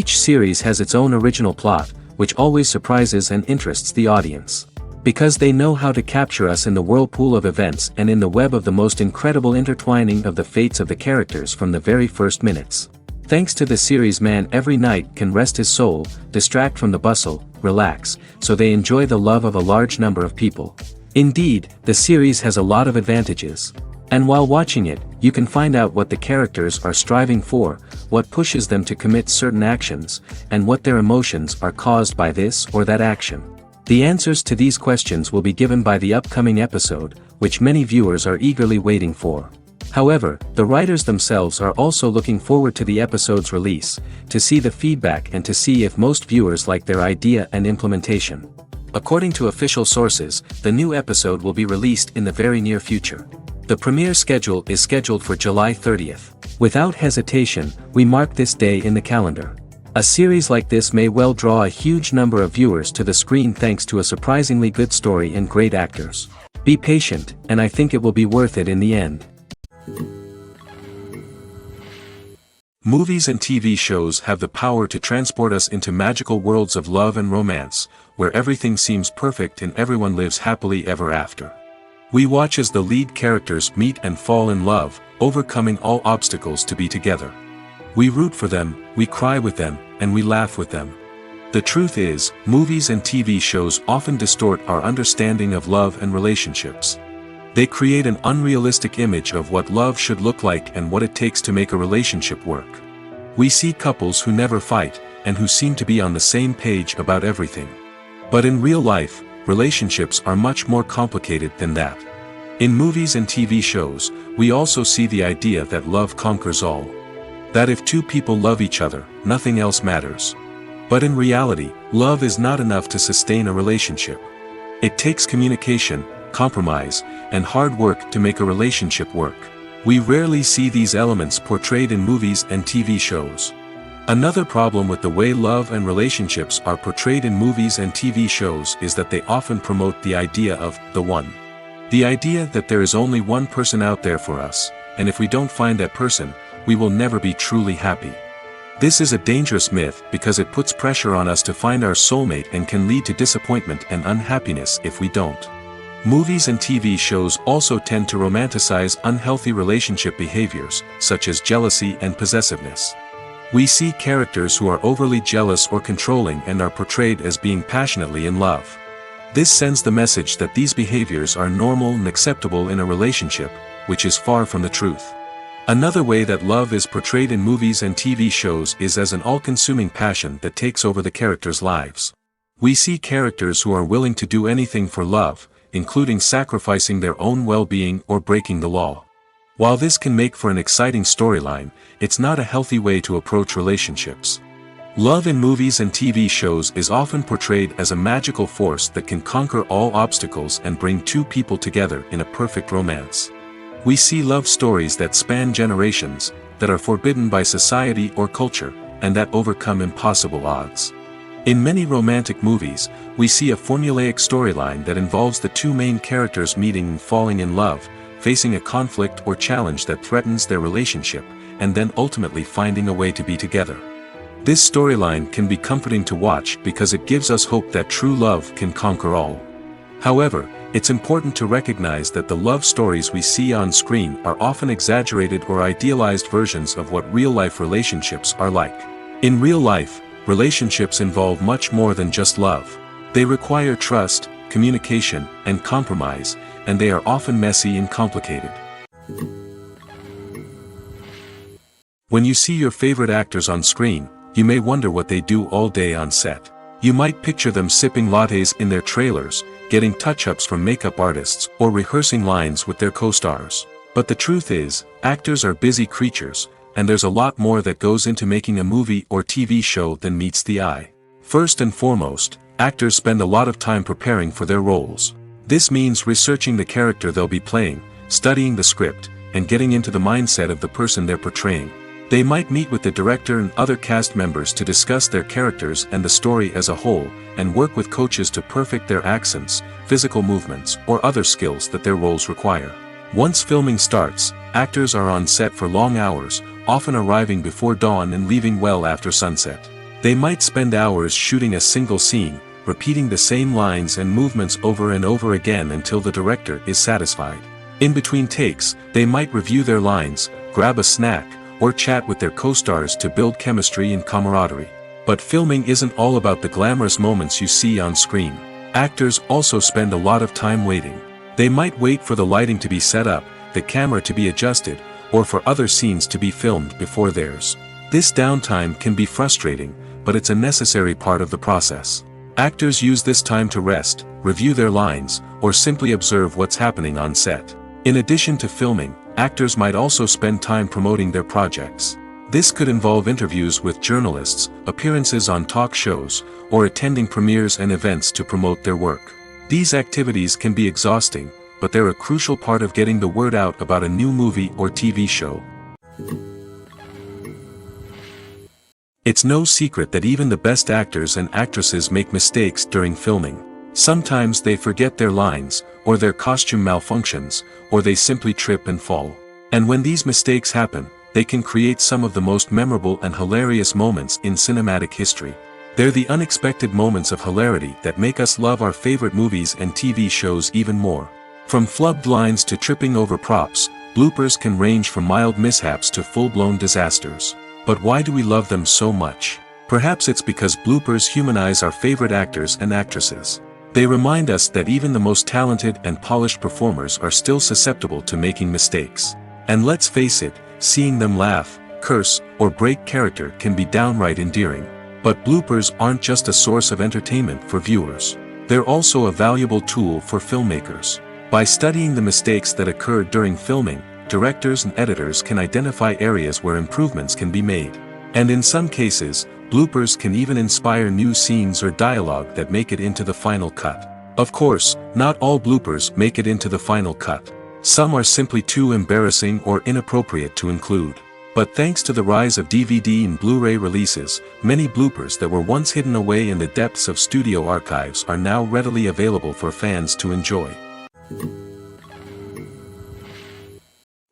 Each series has its own original plot, which always surprises and interests the audience. Because they know how to capture us in the whirlpool of events and in the web of the most incredible intertwining of the fates of the characters from the very first minutes. Thanks to the series, man every night can rest his soul, distract from the bustle, relax, so they enjoy the love of a large number of people. Indeed, the series has a lot of advantages. And while watching it, you can find out what the characters are striving for, what pushes them to commit certain actions, and what their emotions are caused by this or that action. The answers to these questions will be given by the upcoming episode, which many viewers are eagerly waiting for. However, the writers themselves are also looking forward to the episode's release, to see the feedback and to see if most viewers like their idea and implementation. According to official sources, the new episode will be released in the very near future. The premiere schedule is scheduled for July 30th. Without hesitation, we mark this day in the calendar. A series like this may well draw a huge number of viewers to the screen thanks to a surprisingly good story and great actors. Be patient, and I think it will be worth it in the end. Movies and TV shows have the power to transport us into magical worlds of love and romance, where everything seems perfect and everyone lives happily ever after. We watch as the lead characters meet and fall in love, overcoming all obstacles to be together. We root for them, we cry with them, and we laugh with them. The truth is, movies and TV shows often distort our understanding of love and relationships. They create an unrealistic image of what love should look like and what it takes to make a relationship work. We see couples who never fight, and who seem to be on the same page about everything. But in real life, relationships are much more complicated than that. In movies and TV shows, we also see the idea that love conquers all. That if two people love each other, nothing else matters. But in reality, love is not enough to sustain a relationship. It takes communication, compromise, and hard work to make a relationship work. We rarely see these elements portrayed in movies and TV shows. Another problem with the way love and relationships are portrayed in movies and TV shows is that they often promote the idea of the one. The idea that there is only one person out there for us, and if we don't find that person, we will never be truly happy. This is a dangerous myth because it puts pressure on us to find our soulmate and can lead to disappointment and unhappiness if we don't. Movies and TV shows also tend to romanticize unhealthy relationship behaviors, such as jealousy and possessiveness. We see characters who are overly jealous or controlling and are portrayed as being passionately in love. This sends the message that these behaviors are normal and acceptable in a relationship, which is far from the truth. Another way that love is portrayed in movies and TV shows is as an all-consuming passion that takes over the characters' lives. We see characters who are willing to do anything for love, including sacrificing their own well-being or breaking the law. While this can make for an exciting storyline, it's not a healthy way to approach relationships. Love in movies and TV shows is often portrayed as a magical force that can conquer all obstacles and bring two people together in a perfect romance. We see love stories that span generations, that are forbidden by society or culture, and that overcome impossible odds. In many romantic movies, we see a formulaic storyline that involves the two main characters meeting and falling in love, facing a conflict or challenge that threatens their relationship, and then ultimately finding a way to be together. This storyline can be comforting to watch because it gives us hope that true love can conquer all. However, it's important to recognize that the love stories we see on screen are often exaggerated or idealized versions of what real-life relationships are like. In real life, relationships involve much more than just love. They require trust, communication, and compromise, and they are often messy and complicated. When you see your favorite actors on screen, you may wonder what they do all day on set. You might picture them sipping lattes in their trailers, getting touch-ups from makeup artists, or rehearsing lines with their co-stars. But the truth is, actors are busy creatures, and there's a lot more that goes into making a movie or TV show than meets the eye. First and foremost, actors spend a lot of time preparing for their roles. This means researching the character they'll be playing, studying the script, and getting into the mindset of the person they're portraying. They might meet with the director and other cast members to discuss their characters and the story as a whole, and work with coaches to perfect their accents, physical movements, or other skills that their roles require. Once filming starts, actors are on set for long hours, often arriving before dawn and leaving well after sunset. They might spend hours shooting a single scene, repeating the same lines and movements over and over again until the director is satisfied. In between takes, they might review their lines, grab a snack, or chat with their co-stars to build chemistry and camaraderie. But filming isn't all about the glamorous moments you see on screen. Actors also spend a lot of time waiting. They might wait for the lighting to be set up, the camera to be adjusted, or for other scenes to be filmed before theirs. This downtime can be frustrating, but it's a necessary part of the process. Actors use this time to rest, review their lines, or simply observe what's happening on set. In addition to filming, actors might also spend time promoting their projects. This could involve interviews with journalists, appearances on talk shows, or attending premieres and events to promote their work. These activities can be exhausting, but they're a crucial part of getting the word out about a new movie or TV show. It's no secret that even the best actors and actresses make mistakes during filming. Sometimes they forget their lines, or their costume malfunctions, or they simply trip and fall. And when these mistakes happen, they can create some of the most memorable and hilarious moments in cinematic history. They're the unexpected moments of hilarity that make us love our favorite movies and TV shows even more. From flubbed lines to tripping over props, bloopers can range from mild mishaps to full-blown disasters. But why do we love them so much? Perhaps it's because bloopers humanize our favorite actors and actresses. They remind us that even the most talented and polished performers are still susceptible to making mistakes. And let's face it, seeing them laugh, curse, or break character can be downright endearing. But bloopers aren't just a source of entertainment for viewers. They're also a valuable tool for filmmakers. By studying the mistakes that occurred during filming, directors and editors can identify areas where improvements can be made. And in some cases, bloopers can even inspire new scenes or dialogue that make it into the final cut. Of course, not all bloopers make it into the final cut. Some are simply too embarrassing or inappropriate to include. But thanks to the rise of DVD and Blu-ray releases, many bloopers that were once hidden away in the depths of studio archives are now readily available for fans to enjoy.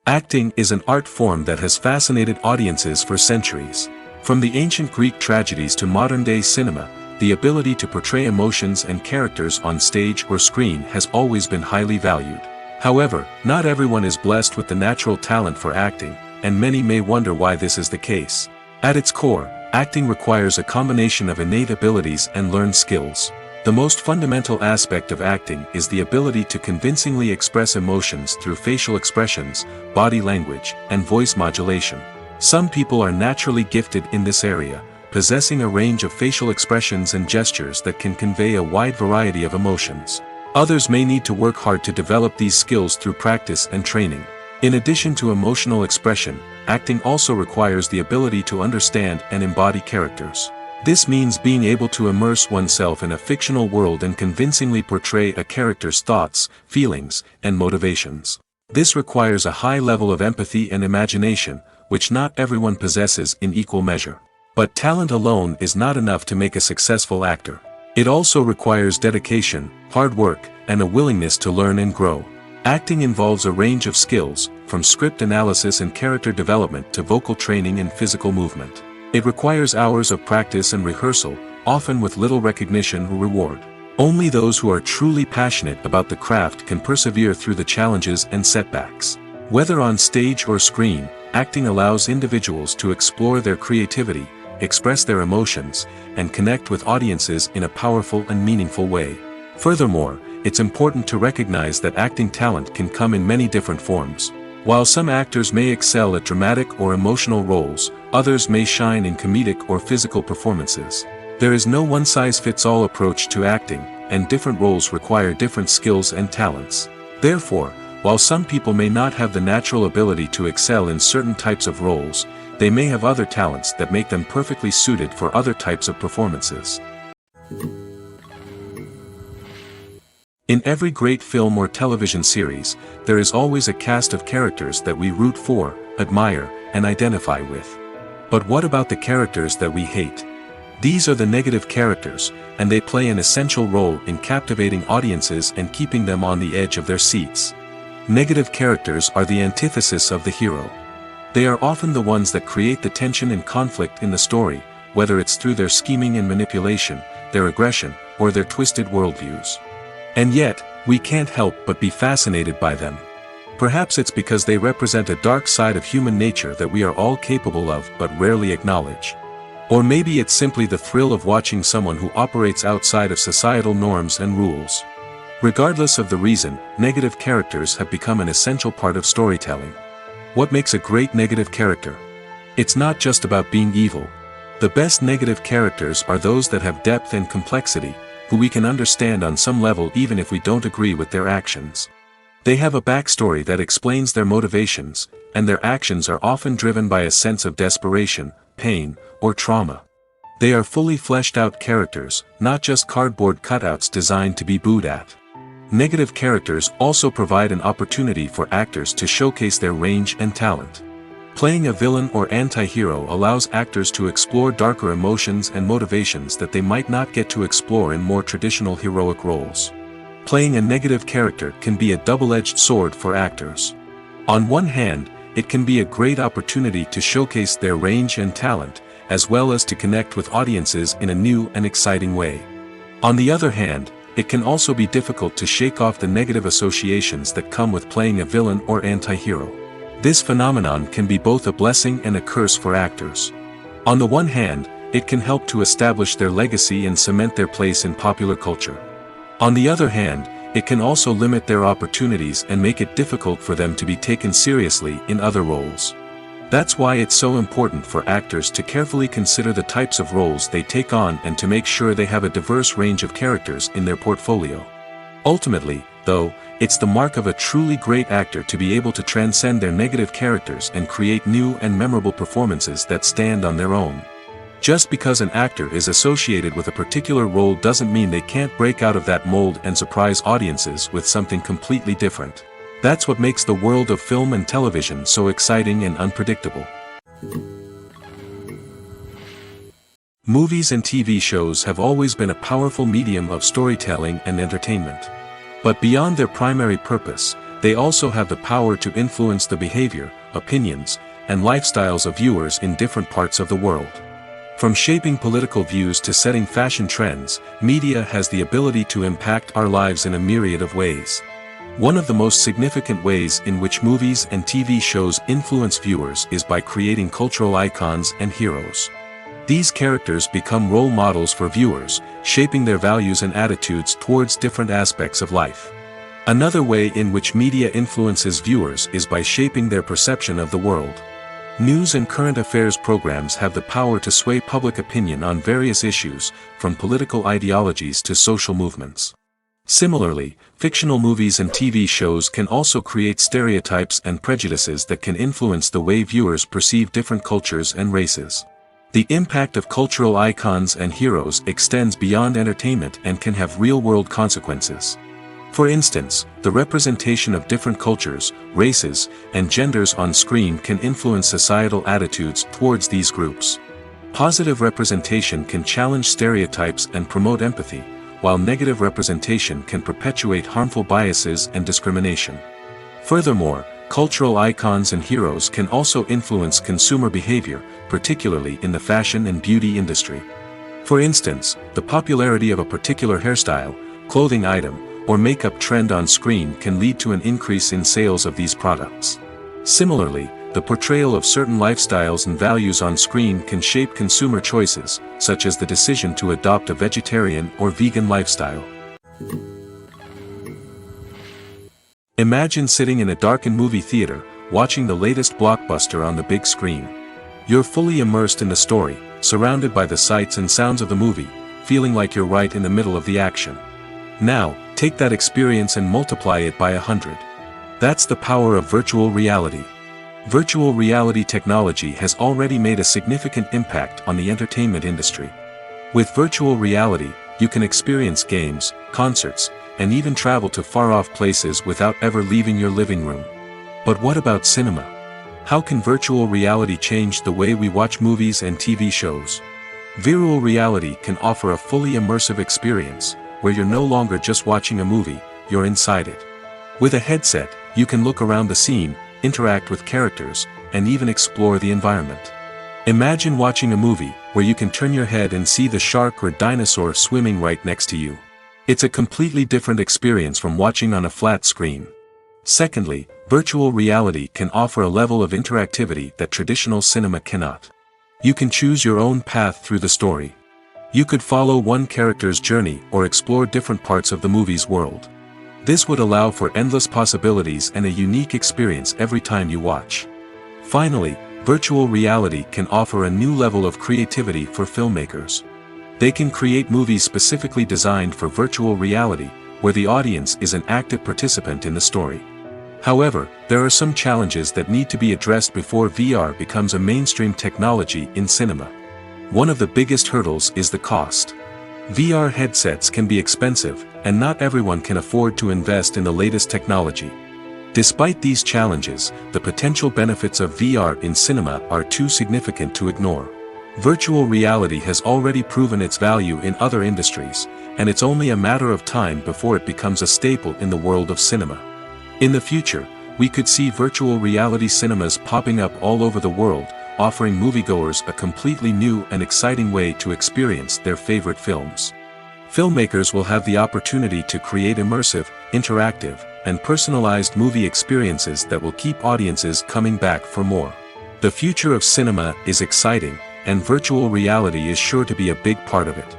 Acting is an art form that has fascinated audiences for centuries. From the ancient Greek tragedies to modern-day cinema, the ability to portray emotions and characters on stage or screen has always been highly valued. However, not everyone is blessed with the natural talent for acting, and many may wonder why this is the case. At its core, acting requires a combination of innate abilities and learned skills. The most fundamental aspect of acting is the ability to convincingly express emotions through facial expressions, body language, and voice modulation. Some people are naturally gifted in this area, possessing a range of facial expressions and gestures that can convey a wide variety of emotions. Others may need to work hard to develop these skills through practice and training. In addition to emotional expression, acting also requires the ability to understand and embody characters. This means being able to immerse oneself in a fictional world and convincingly portray a character's thoughts, feelings, and motivations. This requires a high level of empathy and imagination, which not everyone possesses in equal measure. But talent alone is not enough to make a successful actor. It also requires dedication, hard work, and a willingness to learn and grow. Acting involves a range of skills, from script analysis and character development to vocal training and physical movement. It requires hours of practice and rehearsal, often with little recognition or reward. Only those who are truly passionate about the craft can persevere through the challenges and setbacks. Whether on stage or screen, acting allows individuals to explore their creativity, express their emotions, and connect with audiences in a powerful and meaningful way. Furthermore, it's important to recognize that acting talent can come in many different forms. While some actors may excel at dramatic or emotional roles, others may shine in comedic or physical performances. There is no one-size-fits-all approach to acting, and different roles require different skills and talents. Therefore, while some people may not have the natural ability to excel in certain types of roles, they may have other talents that make them perfectly suited for other types of performances. In every great film or television series, there is always a cast of characters that we root for, admire, and identify with. But what about the characters that we hate? These are the negative characters, and they play an essential role in captivating audiences and keeping them on the edge of their seats. Negative characters are the antithesis of the hero. They are often the ones that create the tension and conflict in the story, whether it's through their scheming and manipulation, their aggression, or their twisted worldviews. And yet, we can't help but be fascinated by them. Perhaps it's because they represent a dark side of human nature that we are all capable of but rarely acknowledge. Or maybe it's simply the thrill of watching someone who operates outside of societal norms and rules. Regardless of the reason, negative characters have become an essential part of storytelling. What makes a great negative character? It's not just about being evil. The best negative characters are those that have depth and complexity, who we can understand on some level even if we don't agree with their actions. They have a backstory that explains their motivations, and their actions are often driven by a sense of desperation, pain, or trauma. They are fully fleshed out characters, not just cardboard cutouts designed to be booed at. Negative characters also provide an opportunity for actors to showcase their range and talent. Playing a villain or anti-hero allows actors to explore darker emotions and motivations that they might not get to explore in more traditional heroic roles. Playing a negative character can be a double-edged sword for actors. On one hand, it can be a great opportunity to showcase their range and talent, as well as to connect with audiences in a new and exciting way. On the other hand, it can also be difficult to shake off the negative associations that come with playing a villain or anti-hero. This phenomenon can be both a blessing and a curse for actors. On the one hand, it can help to establish their legacy and cement their place in popular culture. On the other hand, it can also limit their opportunities and make it difficult for them to be taken seriously in other roles. That's why it's so important for actors to carefully consider the types of roles they take on and to make sure they have a diverse range of characters in their portfolio. Ultimately, though, it's the mark of a truly great actor to be able to transcend their negative characters and create new and memorable performances that stand on their own. Just because an actor is associated with a particular role doesn't mean they can't break out of that mold and surprise audiences with something completely different. That's what makes the world of film and television so exciting and unpredictable. Movies and TV shows have always been a powerful medium of storytelling and entertainment. But beyond their primary purpose, they also have the power to influence the behavior, opinions, and lifestyles of viewers in different parts of the world. From shaping political views to setting fashion trends, media has the ability to impact our lives in a myriad of ways. One of the most significant ways in which movies and TV shows influence viewers is by creating cultural icons and heroes. These characters become role models for viewers, shaping their values and attitudes towards different aspects of life. Another way in which media influences viewers is by shaping their perception of the world. News and current affairs programs have the power to sway public opinion on various issues, from political ideologies to social movements. Similarly, fictional movies and TV shows can also create stereotypes and prejudices that can influence the way viewers perceive different cultures and races. The impact of cultural icons and heroes extends beyond entertainment and can have real-world consequences. For instance, the representation of different cultures, races, and genders on screen can influence societal attitudes towards these groups. Positive representation can challenge stereotypes and promote empathy, while negative representation can perpetuate harmful biases and discrimination. Furthermore, cultural icons and heroes can also influence consumer behavior, particularly in the fashion and beauty industry. For instance, the popularity of a particular hairstyle, clothing item, or makeup trend on screen can lead to an increase in sales of these products. Similarly, the portrayal of certain lifestyles and values on screen can shape consumer choices, such as the decision to adopt a vegetarian or vegan lifestyle. Imagine sitting in a darkened movie theater, watching the latest blockbuster on the big screen. You're fully immersed in the story, surrounded by the sights and sounds of the movie, feeling like you're right in the middle of the action. Now, take that experience and multiply it by 100. That's the power of virtual reality. Virtual reality technology has already made a significant impact on the entertainment industry. With virtual reality, you can experience games, concerts, and even travel to far-off places without ever leaving your living room. But what about cinema? How can virtual reality change the way we watch movies and TV shows? Virtual reality can offer a fully immersive experience, where you're no longer just watching a movie, you're inside it. With a headset, you can look around the scene, interact with characters, and even explore the environment. Imagine watching a movie where you can turn your head and see the shark or dinosaur swimming right next to you. It's a completely different experience from watching on a flat screen. Secondly, virtual reality can offer a level of interactivity that traditional cinema cannot. You can choose your own path through the story. You could follow one character's journey or explore different parts of the movie's world. This would allow for endless possibilities and a unique experience every time you watch. Finally, virtual reality can offer a new level of creativity for filmmakers. They can create movies specifically designed for virtual reality, where the audience is an active participant in the story. However, there are some challenges that need to be addressed before VR becomes a mainstream technology in cinema. One of the biggest hurdles is the cost. VR headsets can be expensive, and not everyone can afford to invest in the latest technology. Despite these challenges, the potential benefits of VR in cinema are too significant to ignore. Virtual reality has already proven its value in other industries, and it's only a matter of time before it becomes a staple in the world of cinema. In the future, we could see virtual reality cinemas popping up all over the world, offering moviegoers a completely new and exciting way to experience their favorite films. Filmmakers will have the opportunity to create immersive, interactive, and personalized movie experiences that will keep audiences coming back for more. The future of cinema is exciting, and virtual reality is sure to be a big part of it.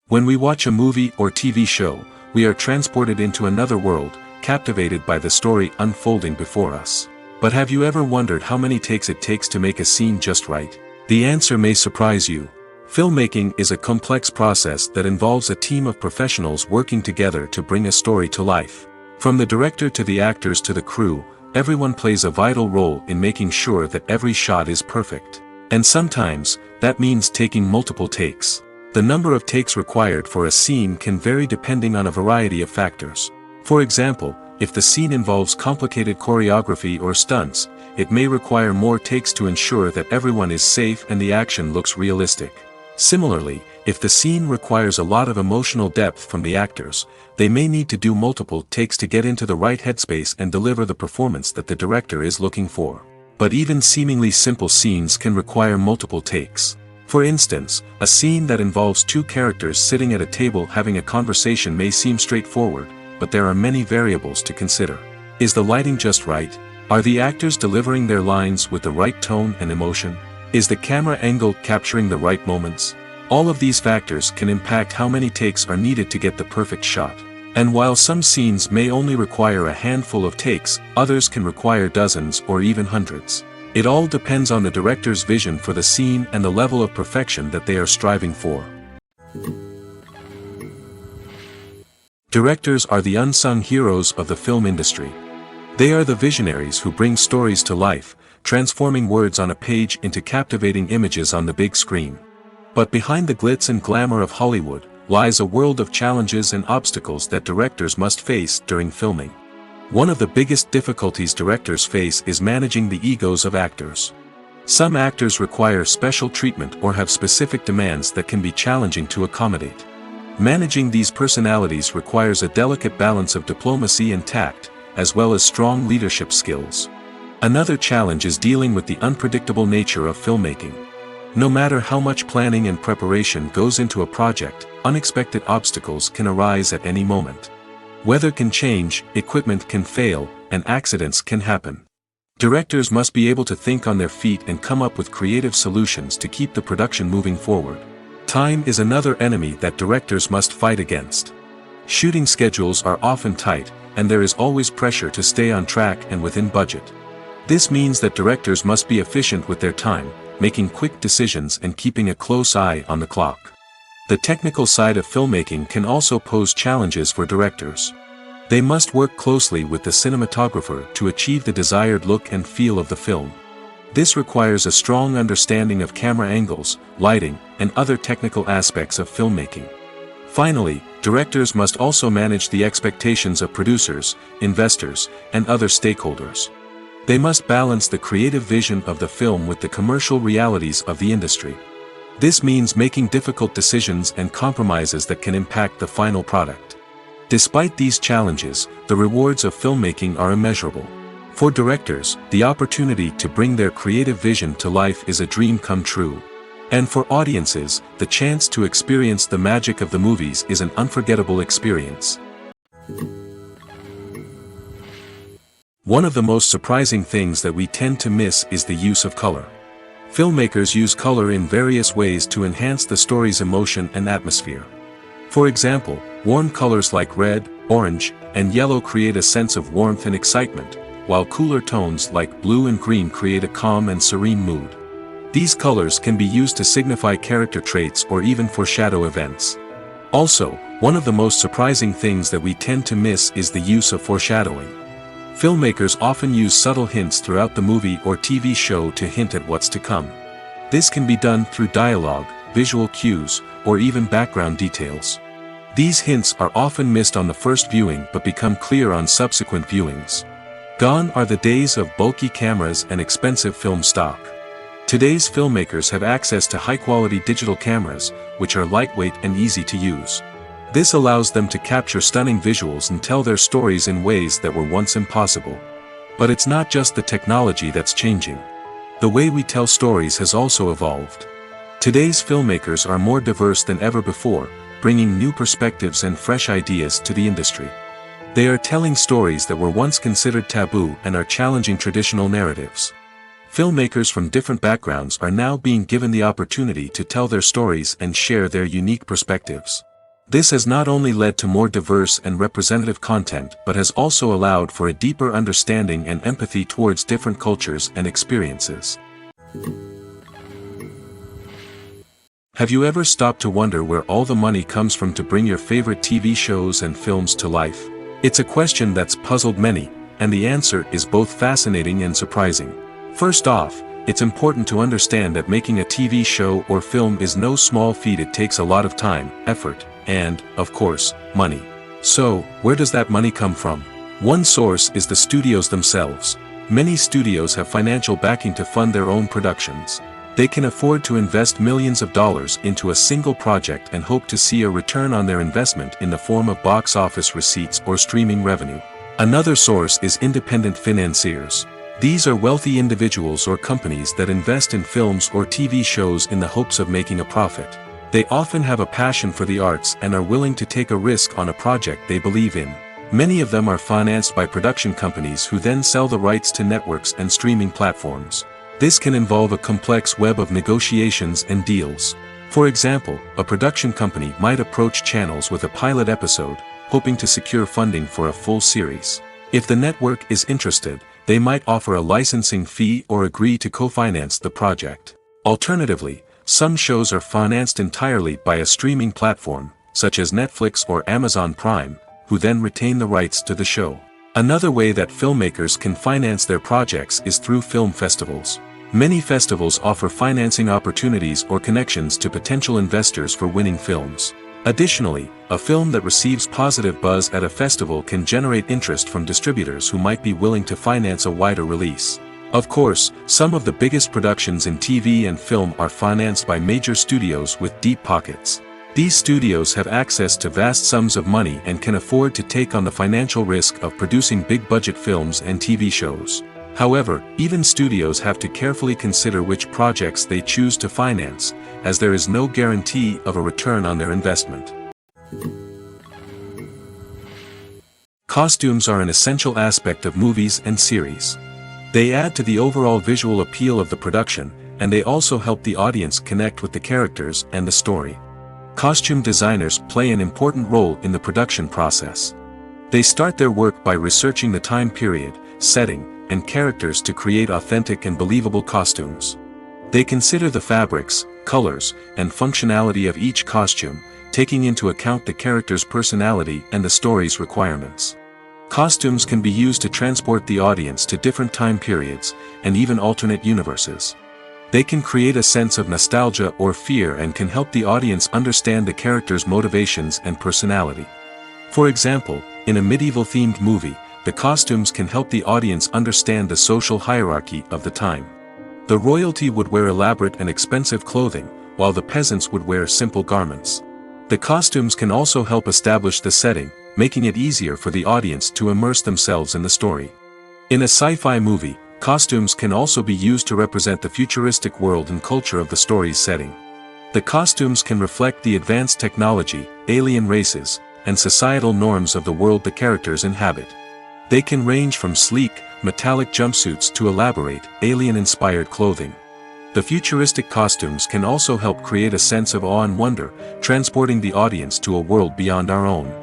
When we watch a movie or TV show, we are transported into another world, captivated by the story unfolding before us. But have you ever wondered how many takes it takes to make a scene just right? The answer may surprise you. Filmmaking is a complex process that involves a team of professionals working together to bring a story to life. From the director to the actors to the crew, everyone plays a vital role in making sure that every shot is perfect. And sometimes, that means taking multiple takes. The number of takes required for a scene can vary depending on a variety of factors. For example, if the scene involves complicated choreography or stunts, it may require more takes to ensure that everyone is safe and the action looks realistic. Similarly, if the scene requires a lot of emotional depth from the actors, they may need to do multiple takes to get into the right headspace and deliver the performance that the director is looking for. But even seemingly simple scenes can require multiple takes. For instance, a scene that involves two characters sitting at a table having a conversation may seem straightforward, but there are many variables to consider. Is the lighting just right? Are the actors delivering their lines with the right tone and emotion? Is the camera angle capturing the right moments? All of these factors can impact how many takes are needed to get the perfect shot. And while some scenes may only require a handful of takes, others can require dozens or even hundreds. It all depends on the director's vision for the scene and the level of perfection that they are striving for. Directors are the unsung heroes of the film industry. They are the visionaries who bring stories to life, transforming words on a page into captivating images on the big screen. But behind the glitz and glamour of Hollywood lies a world of challenges and obstacles that directors must face during filming. One of the biggest difficulties directors face is managing the egos of actors. Some actors require special treatment or have specific demands that can be challenging to accommodate. Managing these personalities requires a delicate balance of diplomacy and tact, as well as strong leadership skills. Another challenge is dealing with the unpredictable nature of filmmaking. No matter how much planning and preparation goes into a project, unexpected obstacles can arise at any moment. Weather can change, equipment can fail, and accidents can happen. Directors must be able to think on their feet and come up with creative solutions to keep the production moving forward. Time is another enemy that directors must fight against. Shooting schedules are often tight, and there is always pressure to stay on track and within budget. This means that directors must be efficient with their time, making quick decisions and keeping a close eye on the clock. The technical side of filmmaking can also pose challenges for directors. They must work closely with the cinematographer to achieve the desired look and feel of the film. This requires a strong understanding of camera angles, lighting, and other technical aspects of filmmaking. Finally, directors must also manage the expectations of producers, investors, and other stakeholders. They must balance the creative vision of the film with the commercial realities of the industry. This means making difficult decisions and compromises that can impact the final product. Despite these challenges, the rewards of filmmaking are immeasurable. For directors, the opportunity to bring their creative vision to life is a dream come true. And for audiences, the chance to experience the magic of the movies is an unforgettable experience. One of the most surprising things that we tend to miss is the use of color. Filmmakers use color in various ways to enhance the story's emotion and atmosphere. For example, warm colors like red, orange, and yellow create a sense of warmth and excitement, while cooler tones like blue and green create a calm and serene mood. These colors can be used to signify character traits or even foreshadow events. Also, one of the most surprising things that we tend to miss is the use of foreshadowing. Filmmakers often use subtle hints throughout the movie or TV show to hint at what's to come. This can be done through dialogue, visual cues, or even background details. These hints are often missed on the first viewing but become clear on subsequent viewings. Gone are the days of bulky cameras and expensive film stock. Today's filmmakers have access to high-quality digital cameras, which are lightweight and easy to use. This allows them to capture stunning visuals and tell their stories in ways that were once impossible. But it's not just the technology that's changing. The way we tell stories has also evolved. Today's filmmakers are more diverse than ever before, bringing new perspectives and fresh ideas to the industry. They are telling stories that were once considered taboo and are challenging traditional narratives. Filmmakers from different backgrounds are now being given the opportunity to tell their stories and share their unique perspectives. This has not only led to more diverse and representative content but has also allowed for a deeper understanding and empathy towards different cultures and experiences. Have you ever stopped to wonder where all the money comes from to bring your favorite TV shows and films to life? It's a question that's puzzled many, and the answer is both fascinating and surprising. First off, it's important to understand that making a TV show or film is no small feat. It takes a lot of time, effort, and, of course, money. So, where does that money come from? One source is the studios themselves. Many studios have financial backing to fund their own productions. They can afford to invest millions of dollars into a single project and hope to see a return on their investment in the form of box office receipts or streaming revenue. Another source is independent financiers. These are wealthy individuals or companies that invest in films or TV shows in the hopes of making a profit. They often have a passion for the arts and are willing to take a risk on a project they believe in. Many of them are financed by production companies who then sell the rights to networks and streaming platforms. This can involve a complex web of negotiations and deals. For example, a production company might approach channels with a pilot episode, hoping to secure funding for a full series. If the network is interested, they might offer a licensing fee or agree to co-finance the project. Alternatively, some shows are financed entirely by a streaming platform, such as Netflix or Amazon Prime, who then retain the rights to the show. Another way that filmmakers can finance their projects is through film festivals. Many festivals offer financing opportunities or connections to potential investors for winning films. Additionally, a film that receives positive buzz at a festival can generate interest from distributors who might be willing to finance a wider release. Of course, some of the biggest productions in TV and film are financed by major studios with deep pockets. These studios have access to vast sums of money and can afford to take on the financial risk of producing big-budget films and TV shows. However, even studios have to carefully consider which projects they choose to finance, as there is no guarantee of a return on their investment. Costumes are an essential aspect of movies and series. They add to the overall visual appeal of the production, and they also help the audience connect with the characters and the story. Costume designers play an important role in the production process. They start their work by researching the time period, setting, and characters to create authentic and believable costumes. They consider the fabrics, colors, and functionality of each costume, taking into account the character's personality and the story's requirements. Costumes can be used to transport the audience to different time periods, and even alternate universes. They can create a sense of nostalgia or fear and can help the audience understand the character's motivations and personality. For example, in a medieval-themed movie, the costumes can help the audience understand the social hierarchy of the time. The royalty would wear elaborate and expensive clothing, while the peasants would wear simple garments. The costumes can also help establish the setting, making it easier for the audience to immerse themselves in the story. In a sci-fi movie, costumes can also be used to represent the futuristic world and culture of the story's setting. The costumes can reflect the advanced technology, alien races, and societal norms of the world the characters inhabit. They can range from sleek, metallic jumpsuits to elaborate, alien-inspired clothing. The futuristic costumes can also help create a sense of awe and wonder, transporting the audience to a world beyond our own.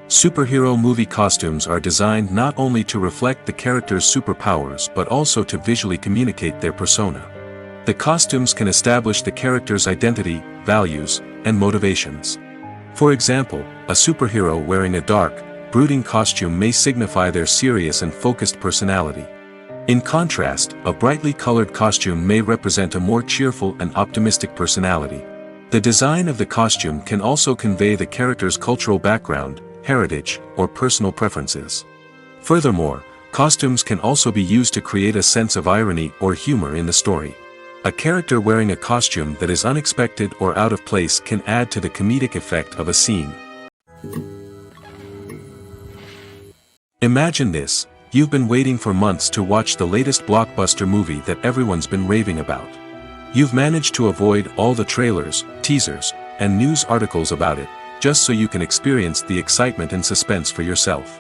Superhero movie costumes are designed not only to reflect the character's superpowers but also to visually communicate their persona. The costumes can establish the character's identity, values, and motivations. For example, a superhero wearing a dark, brooding costume may signify their serious and focused personality. In contrast, a brightly colored costume may represent a more cheerful and optimistic personality. The design of the costume can also convey the character's cultural background, heritage, or personal preferences. Furthermore, costumes can also be used to create a sense of irony or humor in the story. A character wearing a costume that is unexpected or out of place can add to the comedic effect of a scene. Imagine this: you've been waiting for months to watch the latest blockbuster movie that everyone's been raving about. You've managed to avoid all the trailers, teasers, and news articles about it, just so you can experience the excitement and suspense for yourself.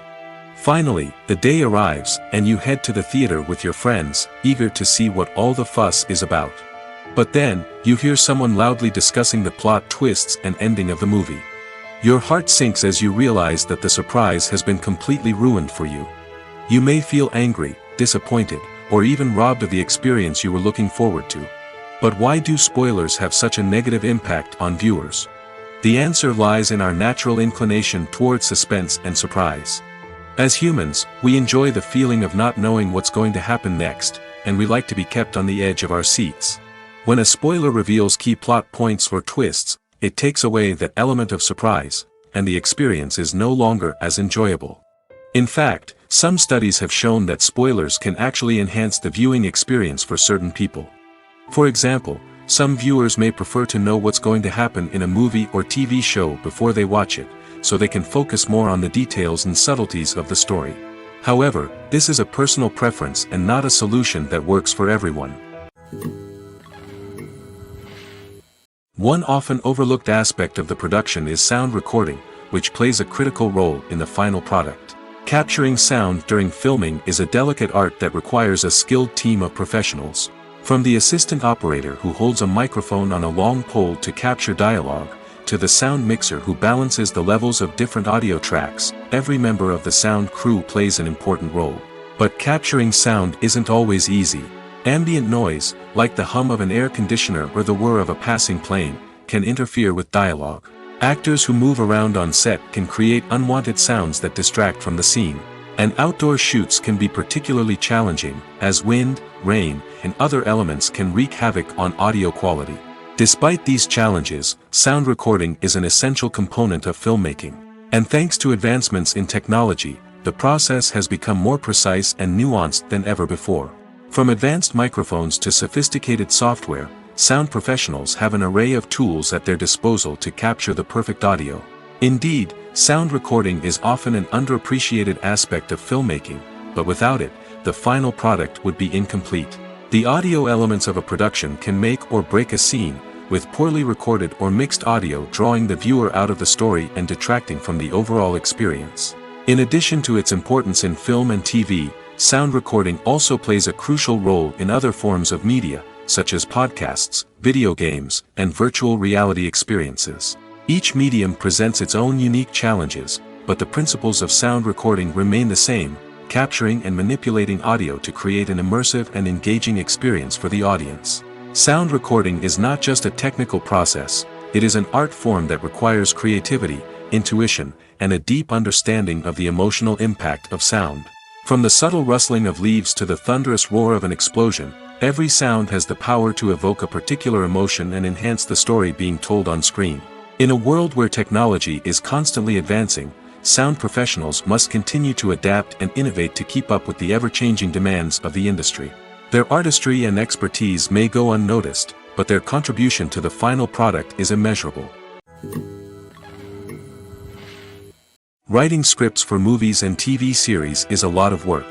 Finally, the day arrives, and you head to the theater with your friends, eager to see what all the fuss is about. But then, you hear someone loudly discussing the plot twists and ending of the movie. Your heart sinks as you realize that the surprise has been completely ruined for you. You may feel angry, disappointed, or even robbed of the experience you were looking forward to. But why do spoilers have such a negative impact on viewers? The answer lies in our natural inclination towards suspense and surprise. As humans, we enjoy the feeling of not knowing what's going to happen next, and we like to be kept on the edge of our seats. When a spoiler reveals key plot points or twists, it takes away that element of surprise, and the experience is no longer as enjoyable. In fact, some studies have shown that spoilers can actually enhance the viewing experience for certain people. For example, some viewers may prefer to know what's going to happen in a movie or TV show before they watch it, so they can focus more on the details and subtleties of the story. However, this is a personal preference and not a solution that works for everyone. One often overlooked aspect of the production is sound recording, which plays a critical role in the final product. Capturing sound during filming is a delicate art that requires a skilled team of professionals. From the assistant operator who holds a microphone on a long pole to capture dialogue, to the sound mixer who balances the levels of different audio tracks, every member of the sound crew plays an important role. But capturing sound isn't always easy. Ambient noise, like the hum of an air conditioner or the whir of a passing plane, can interfere with dialogue. Actors who move around on set can create unwanted sounds that distract from the scene. And outdoor shoots can be particularly challenging, as wind, rain, and other elements can wreak havoc on audio quality. Despite these challenges, sound recording is an essential component of filmmaking. And thanks to advancements in technology, the process has become more precise and nuanced than ever before. From advanced microphones to sophisticated software, sound professionals have an array of tools at their disposal to capture the perfect audio. Indeed, sound recording is often an underappreciated aspect of filmmaking, but without it, the final product would be incomplete. The audio elements of a production can make or break a scene, with poorly recorded or mixed audio drawing the viewer out of the story and detracting from the overall experience. In addition to its importance in film and TV, sound recording also plays a crucial role in other forms of media, such as podcasts, video games, and virtual reality experiences. Each medium presents its own unique challenges, but the principles of sound recording remain the same: capturing and manipulating audio to create an immersive and engaging experience for the audience. Sound recording is not just a technical process, it is an art form that requires creativity, intuition, and a deep understanding of the emotional impact of sound. From the subtle rustling of leaves to the thunderous roar of an explosion, every sound has the power to evoke a particular emotion and enhance the story being told on screen. In a world where technology is constantly advancing, sound professionals must continue to adapt and innovate to keep up with the ever-changing demands of the industry. Their artistry and expertise may go unnoticed, but their contribution to the final product is immeasurable. Writing scripts for movies and TV series is a lot of work.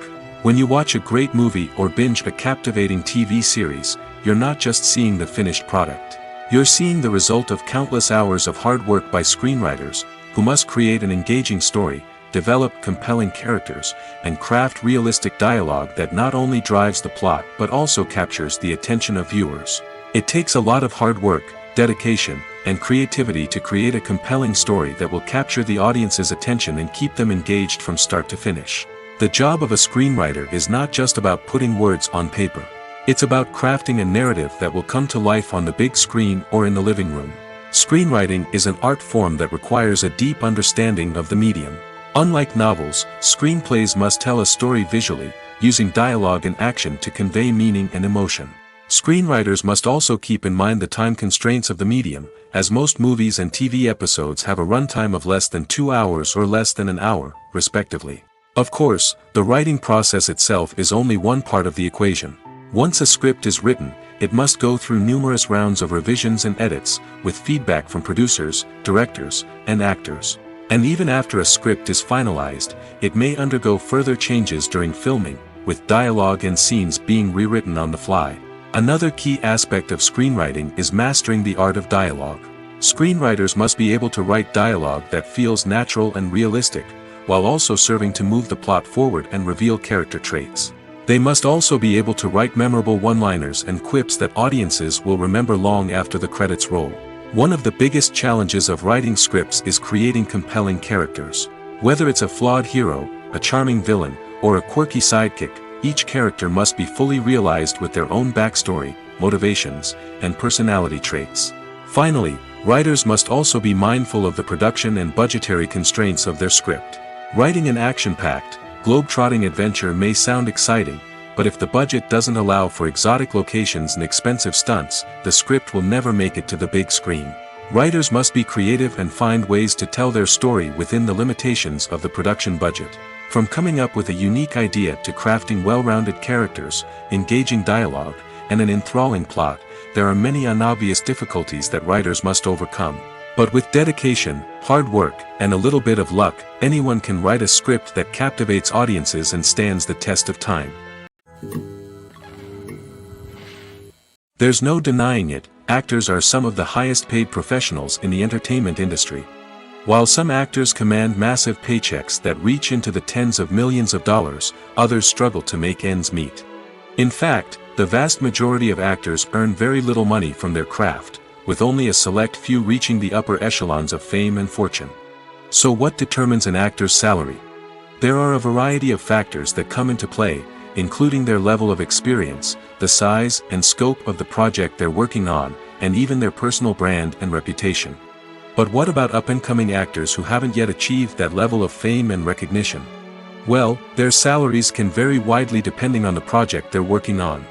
When you watch a great movie or binge a captivating TV series, you're not just seeing the finished product. You're seeing the result of countless hours of hard work by screenwriters, who must create an engaging story, develop compelling characters, and craft realistic dialogue that not only drives the plot but also captures the attention of viewers. It takes a lot of hard work, dedication, and creativity to create a compelling story that will capture the audience's attention and keep them engaged from start to finish. The job of a screenwriter is not just about putting words on paper. It's about crafting a narrative that will come to life on the big screen or in the living room. Screenwriting is an art form that requires a deep understanding of the medium. Unlike novels, screenplays must tell a story visually, using dialogue and action to convey meaning and emotion. Screenwriters must also keep in mind the time constraints of the medium, as most movies and TV episodes have a runtime of less than 2 hours or less than an hour, respectively. Of course, the writing process itself is only one part of the equation. Once a script is written, it must go through numerous rounds of revisions and edits, with feedback from producers, directors, and actors. And even after a script is finalized, it may undergo further changes during filming, with dialogue and scenes being rewritten on the fly. Another key aspect of screenwriting is mastering the art of dialogue. Screenwriters must be able to write dialogue that feels natural and realistic, while also serving to move the plot forward and reveal character traits. They must also be able to write memorable one-liners and quips that audiences will remember long after the credits roll. One of the biggest challenges of writing scripts is creating compelling characters. Whether it's a flawed hero, a charming villain, or a quirky sidekick, each character must be fully realized with their own backstory, motivations, and personality traits. Finally, writers must also be mindful of the production and budgetary constraints of their script. Writing an action-packed, globe-trotting adventure may sound exciting, but if the budget doesn't allow for exotic locations and expensive stunts, the script will never make it to the big screen. Writers must be creative and find ways to tell their story within the limitations of the production budget. From coming up with a unique idea to crafting well-rounded characters, engaging dialogue, and an enthralling plot, there are many unobvious difficulties that writers must overcome. But with dedication, hard work, and a little bit of luck, anyone can write a script that captivates audiences and stands the test of time. There's no denying it, actors are some of the highest-paid professionals in the entertainment industry. While some actors command massive paychecks that reach into the tens of millions of dollars, others struggle to make ends meet. In fact, the vast majority of actors earn very little money from their craft, with only a select few reaching the upper echelons of fame and fortune. So what determines an actor's salary? There are a variety of factors that come into play, including their level of experience, the size and scope of the project they're working on, and even their personal brand and reputation. But what about up-and-coming actors who haven't yet achieved that level of fame and recognition? Well, their salaries can vary widely depending on the project they're working on.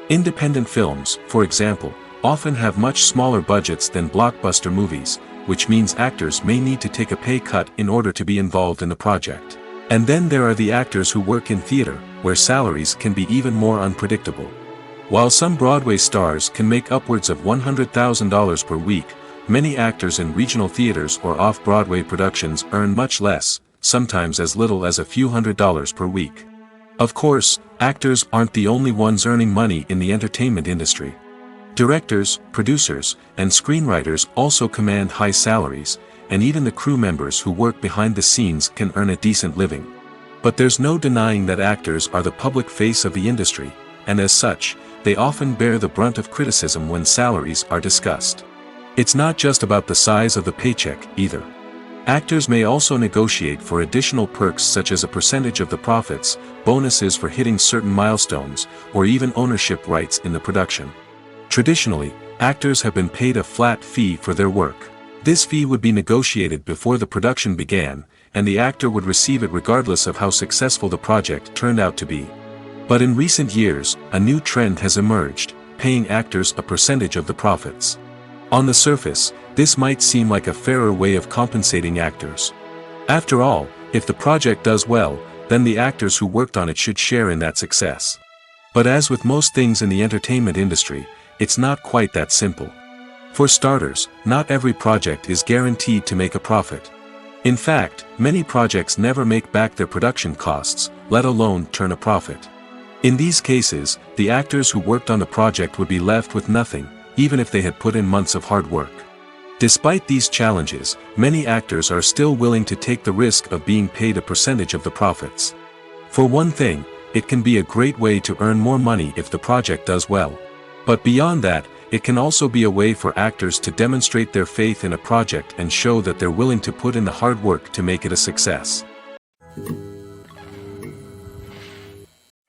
Independent films, for example, often have much smaller budgets than blockbuster movies, which means actors may need to take a pay cut in order to be involved in the project. And then there are the actors who work in theater, where salaries can be even more unpredictable. While some Broadway stars can make upwards of $100,000 per week, many actors in regional theaters or off-Broadway productions earn much less, sometimes as little as a few $100s per week. Of course, actors aren't the only ones earning money in the entertainment industry. Directors, producers, and screenwriters also command high salaries, and even the crew members who work behind the scenes can earn a decent living. But there's no denying that actors are the public face of the industry, and as such, they often bear the brunt of criticism when salaries are discussed. It's not just about the size of the paycheck, either. Actors may also negotiate for additional perks such as a percentage of the profits, bonuses for hitting certain milestones, or even ownership rights in the production. Traditionally, actors have been paid a flat fee for their work. This fee would be negotiated before the production began, and the actor would receive it regardless of how successful the project turned out to be. But in recent years, a new trend has emerged, paying actors a percentage of the profits. On the surface, this might seem like a fairer way of compensating actors. After all, if the project does well, then the actors who worked on it should share in that success. But as with most things in the entertainment industry, it's not quite that simple. For starters, not every project is guaranteed to make a profit. In fact, many projects never make back their production costs, let alone turn a profit. In these cases, the actors who worked on the project would be left with nothing, even if they had put in months of hard work. Despite these challenges, many actors are still willing to take the risk of being paid a percentage of the profits. For one thing, it can be a great way to earn more money if the project does well. But beyond that, it can also be a way for actors to demonstrate their faith in a project and show that they're willing to put in the hard work to make it a success.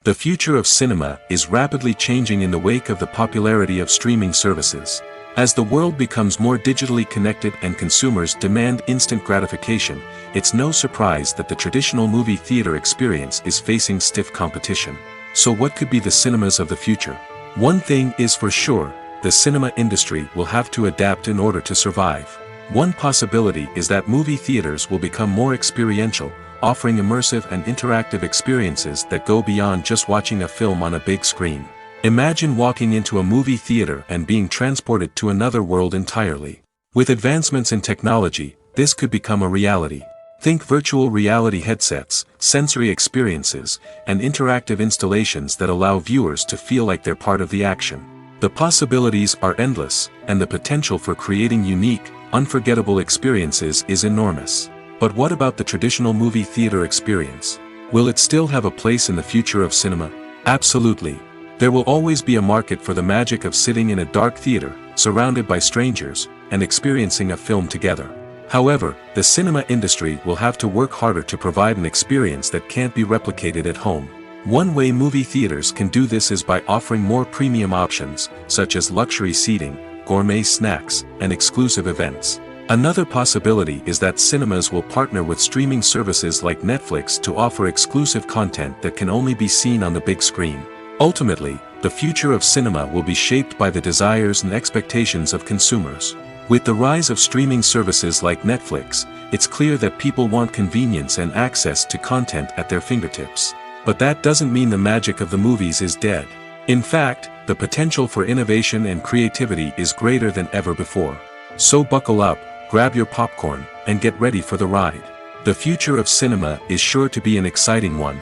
The future of cinema is rapidly changing in the wake of the popularity of streaming services. As the world becomes more digitally connected and consumers demand instant gratification, it's no surprise that the traditional movie theater experience is facing stiff competition. So what could be the cinemas of the future? One thing is for sure, the cinema industry will have to adapt in order to survive. One possibility is that movie theaters will become more experiential, offering immersive and interactive experiences that go beyond just watching a film on a big screen. Imagine walking into a movie theater and being transported to another world entirely. With advancements in technology, this could become a reality. Think virtual reality headsets, sensory experiences, and interactive installations that allow viewers to feel like they're part of the action. The possibilities are endless, and the potential for creating unique, unforgettable experiences is enormous. But what about the traditional movie theater experience? Will it still have a place in the future of cinema? Absolutely. There will always be a market for the magic of sitting in a dark theater, surrounded by strangers, and experiencing a film together. However, the cinema industry will have to work harder to provide an experience that can't be replicated at home. One way movie theaters can do this is by offering more premium options, such as luxury seating, gourmet snacks, and exclusive events. Another possibility is that cinemas will partner with streaming services like Netflix to offer exclusive content that can only be seen on the big screen. Ultimately, the future of cinema will be shaped by the desires and expectations of consumers. With the rise of streaming services like Netflix, it's clear that people want convenience and access to content at their fingertips. But that doesn't mean the magic of the movies is dead. In fact, the potential for innovation and creativity is greater than ever before. So buckle up, grab your popcorn, and get ready for the ride. The future of cinema is sure to be an exciting one.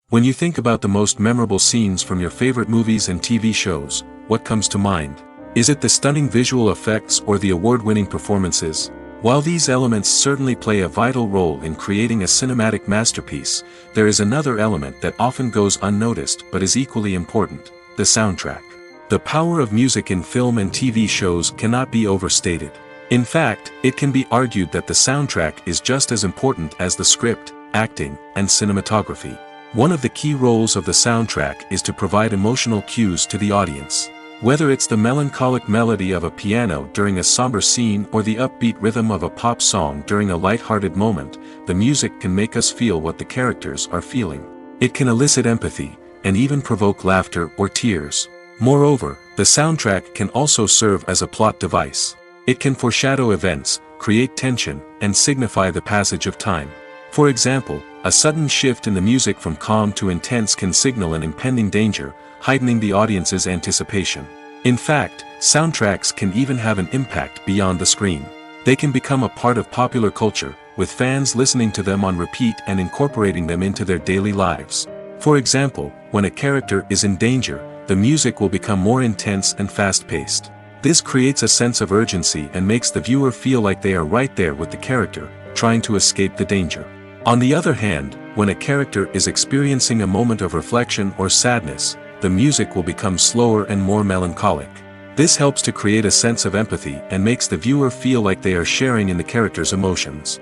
When you think about the most memorable scenes from your favorite movies and TV shows, what comes to mind? Is it the stunning visual effects or the award-winning performances? While these elements certainly play a vital role in creating a cinematic masterpiece, there is another element that often goes unnoticed but is equally important: the soundtrack. The power of music in film and TV shows cannot be overstated. In fact, it can be argued that the soundtrack is just as important as the script, acting, and cinematography. One of the key roles of the soundtrack is to provide emotional cues to the audience. Whether it's the melancholic melody of a piano during a somber scene or the upbeat rhythm of a pop song during a light-hearted moment, the music can make us feel what the characters are feeling. It can elicit empathy, and even provoke laughter or tears. Moreover, the soundtrack can also serve as a plot device. It can foreshadow events, create tension, and signify the passage of time. For example, a sudden shift in the music from calm to intense can signal an impending danger, heightening the audience's anticipation. In fact, soundtracks can even have an impact beyond the screen. They can become a part of popular culture, with fans listening to them on repeat and incorporating them into their daily lives. For example, when a character is in danger, the music will become more intense and fast-paced. This creates a sense of urgency and makes the viewer feel like they are right there with the character, trying to escape the danger. On the other hand, when a character is experiencing a moment of reflection or sadness, the music will become slower and more melancholic. This helps to create a sense of empathy and makes the viewer feel like they are sharing in the character's emotions.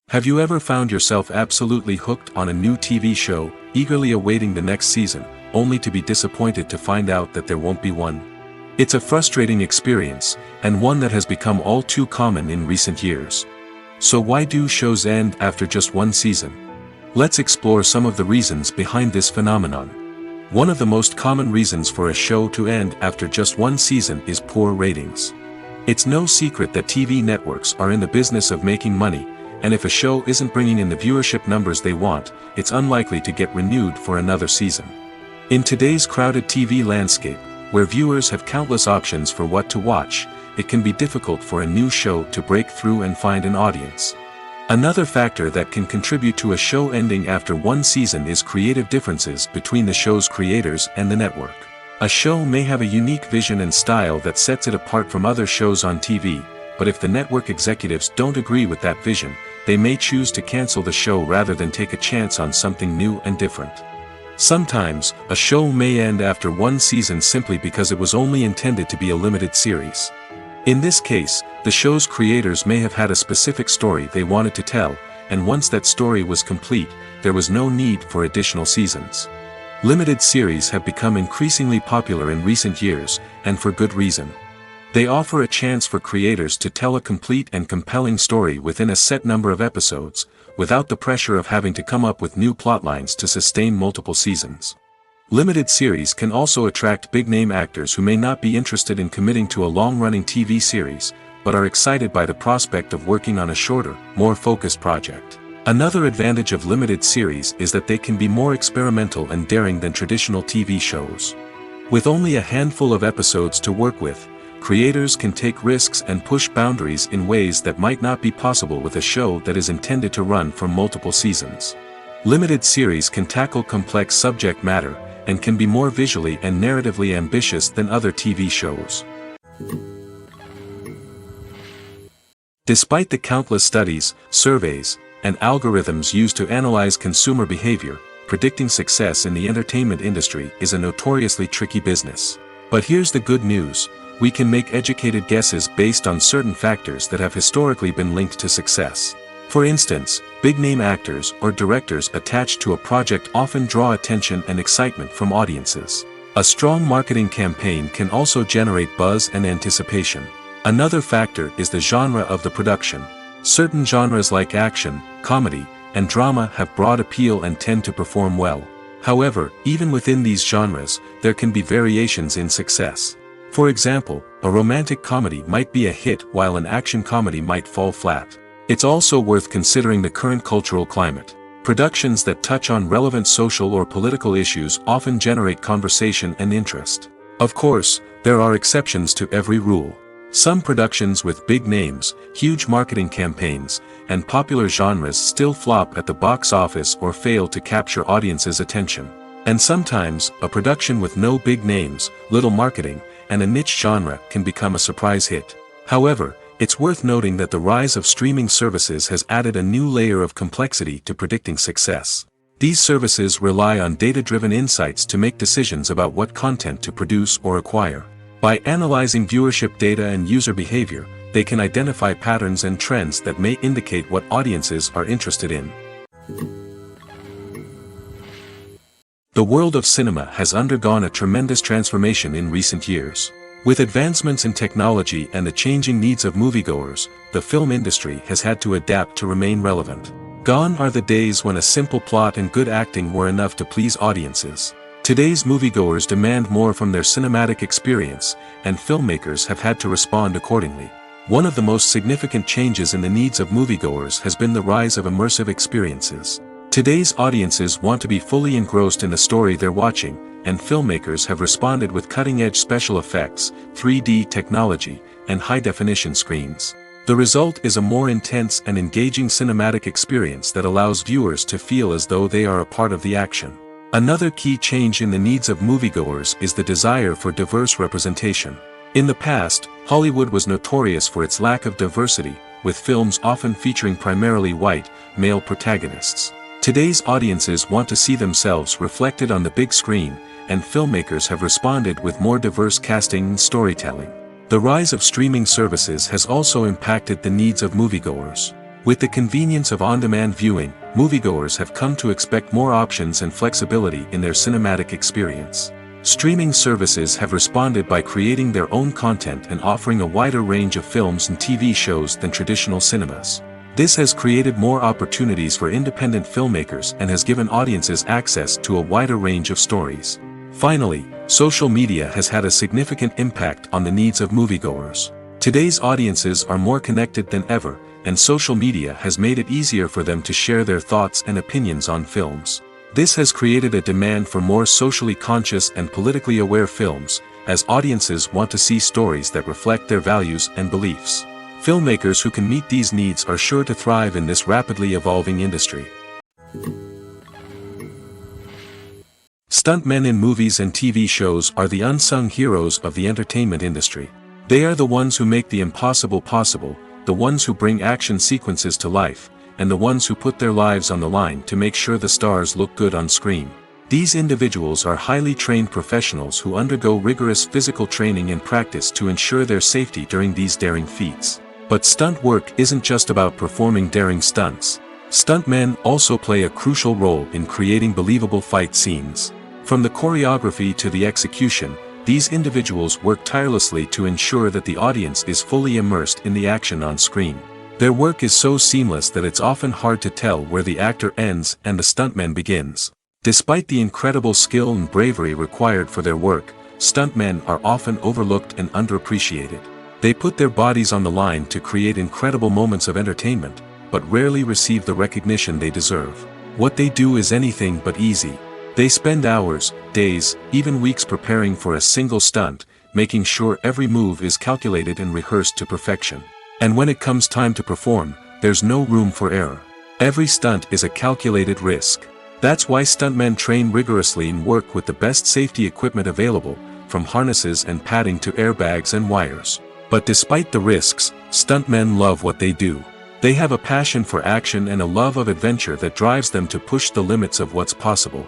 Have you ever found yourself absolutely hooked on a new TV show, eagerly awaiting the next season, only to be disappointed to find out that there won't be one? It's a frustrating experience, and one that has become all too common in recent years. So why do shows end after just one season? Let's explore some of the reasons behind this phenomenon. One of the most common reasons for a show to end after just one season is poor ratings. It's no secret that TV networks are in the business of making money, and if a show isn't bringing in the viewership numbers they want, it's unlikely to get renewed for another season. In today's crowded TV landscape, Where viewers have countless options for what to watch, it can be difficult for a new show to break through and find an audience. Another factor that can contribute to a show ending after one season is creative differences between the show's creators and the network. A show may have a unique vision and style that sets it apart from other shows on TV, but if the network executives don't agree with that vision, they may choose to cancel the show rather than take a chance on something new and different. Sometimes, a show may end after one season simply because it was only intended to be a limited series. In this case, the show's creators may have had a specific story they wanted to tell, and once that story was complete, there was no need for additional seasons. Limited series have become increasingly popular in recent years, and for good reason. They offer a chance for creators to tell a complete and compelling story within a set number of episodes, without the pressure of having to come up with new plotlines to sustain multiple seasons. Limited series can also attract big-name actors who may not be interested in committing to a long-running TV series, but are excited by the prospect of working on a shorter, more focused project. Another advantage of limited series is that they can be more experimental and daring than traditional TV shows. With only a handful of episodes to work with, creators can take risks and push boundaries in ways that might not be possible with a show that is intended to run for multiple seasons. Limited series can tackle complex subject matter, and can be more visually and narratively ambitious than other TV shows. Despite the countless studies, surveys, and algorithms used to analyze consumer behavior, predicting success in the entertainment industry is a notoriously tricky business. But here's the good news: we can make educated guesses based on certain factors that have historically been linked to success. For instance, big-name actors or directors attached to a project often draw attention and excitement from audiences. A strong marketing campaign can also generate buzz and anticipation. Another factor is the genre of the production. Certain genres like action, comedy, and drama have broad appeal and tend to perform well. However, even within these genres, there can be variations in success. For example, a romantic comedy might be a hit while an action comedy might fall flat. It's also worth considering the current cultural climate. Productions that touch on relevant social or political issues often generate conversation and interest. Of course, there are exceptions to every rule. Some productions with big names, huge marketing campaigns, and popular genres still flop at the box office or fail to capture audiences' attention. And sometimes, a production with no big names, little marketing, and a niche genre can become a surprise hit. However, it's worth noting that the rise of streaming services has added a new layer of complexity to predicting success. These services rely on data-driven insights to make decisions about what content to produce or acquire. By analyzing viewership data and user behavior, they can identify patterns and trends that may indicate what audiences are interested in. The world of cinema has undergone a tremendous transformation in recent years. With advancements in technology and the changing needs of moviegoers, the film industry has had to adapt to remain relevant. Gone are the days when a simple plot and good acting were enough to please audiences. Today's moviegoers demand more from their cinematic experience, and filmmakers have had to respond accordingly. One of the most significant changes in the needs of moviegoers has been the rise of immersive experiences. Today's audiences want to be fully engrossed in the story they're watching, and filmmakers have responded with cutting-edge special effects, 3D technology, and high-definition screens. The result is a more intense and engaging cinematic experience that allows viewers to feel as though they are a part of the action. Another key change in the needs of moviegoers is the desire for diverse representation. In the past, Hollywood was notorious for its lack of diversity, with films often featuring primarily white, male protagonists. Today's audiences want to see themselves reflected on the big screen, and filmmakers have responded with more diverse casting and storytelling. The rise of streaming services has also impacted the needs of moviegoers. With the convenience of on-demand viewing, moviegoers have come to expect more options and flexibility in their cinematic experience. Streaming services have responded by creating their own content and offering a wider range of films and TV shows than traditional cinemas. This has created more opportunities for independent filmmakers and has given audiences access to a wider range of stories. Finally, social media has had a significant impact on the needs of moviegoers. Today's audiences are more connected than ever, and social media has made it easier for them to share their thoughts and opinions on films. This has created a demand for more socially conscious and politically aware films, as audiences want to see stories that reflect their values and beliefs. Filmmakers who can meet these needs are sure to thrive in this rapidly evolving industry. Stuntmen in movies and TV shows are the unsung heroes of the entertainment industry. They are the ones who make the impossible possible, the ones who bring action sequences to life, and the ones who put their lives on the line to make sure the stars look good on screen. These individuals are highly trained professionals who undergo rigorous physical training and practice to ensure their safety during these daring feats. But stunt work isn't just about performing daring stunts. Stuntmen also play a crucial role in creating believable fight scenes. From the choreography to the execution, these individuals work tirelessly to ensure that the audience is fully immersed in the action on screen. Their work is so seamless that it's often hard to tell where the actor ends and the stuntman begins. Despite the incredible skill and bravery required for their work, stuntmen are often overlooked and underappreciated. They put their bodies on the line to create incredible moments of entertainment, but rarely receive the recognition they deserve. What they do is anything but easy. They spend hours, days, even weeks preparing for a single stunt, making sure every move is calculated and rehearsed to perfection. And when it comes time to perform, there's no room for error. Every stunt is a calculated risk. That's why stuntmen train rigorously and work with the best safety equipment available, from harnesses and padding to airbags and wires. But despite the risks, stuntmen love what they do. They have a passion for action and a love of adventure that drives them to push the limits of what's possible.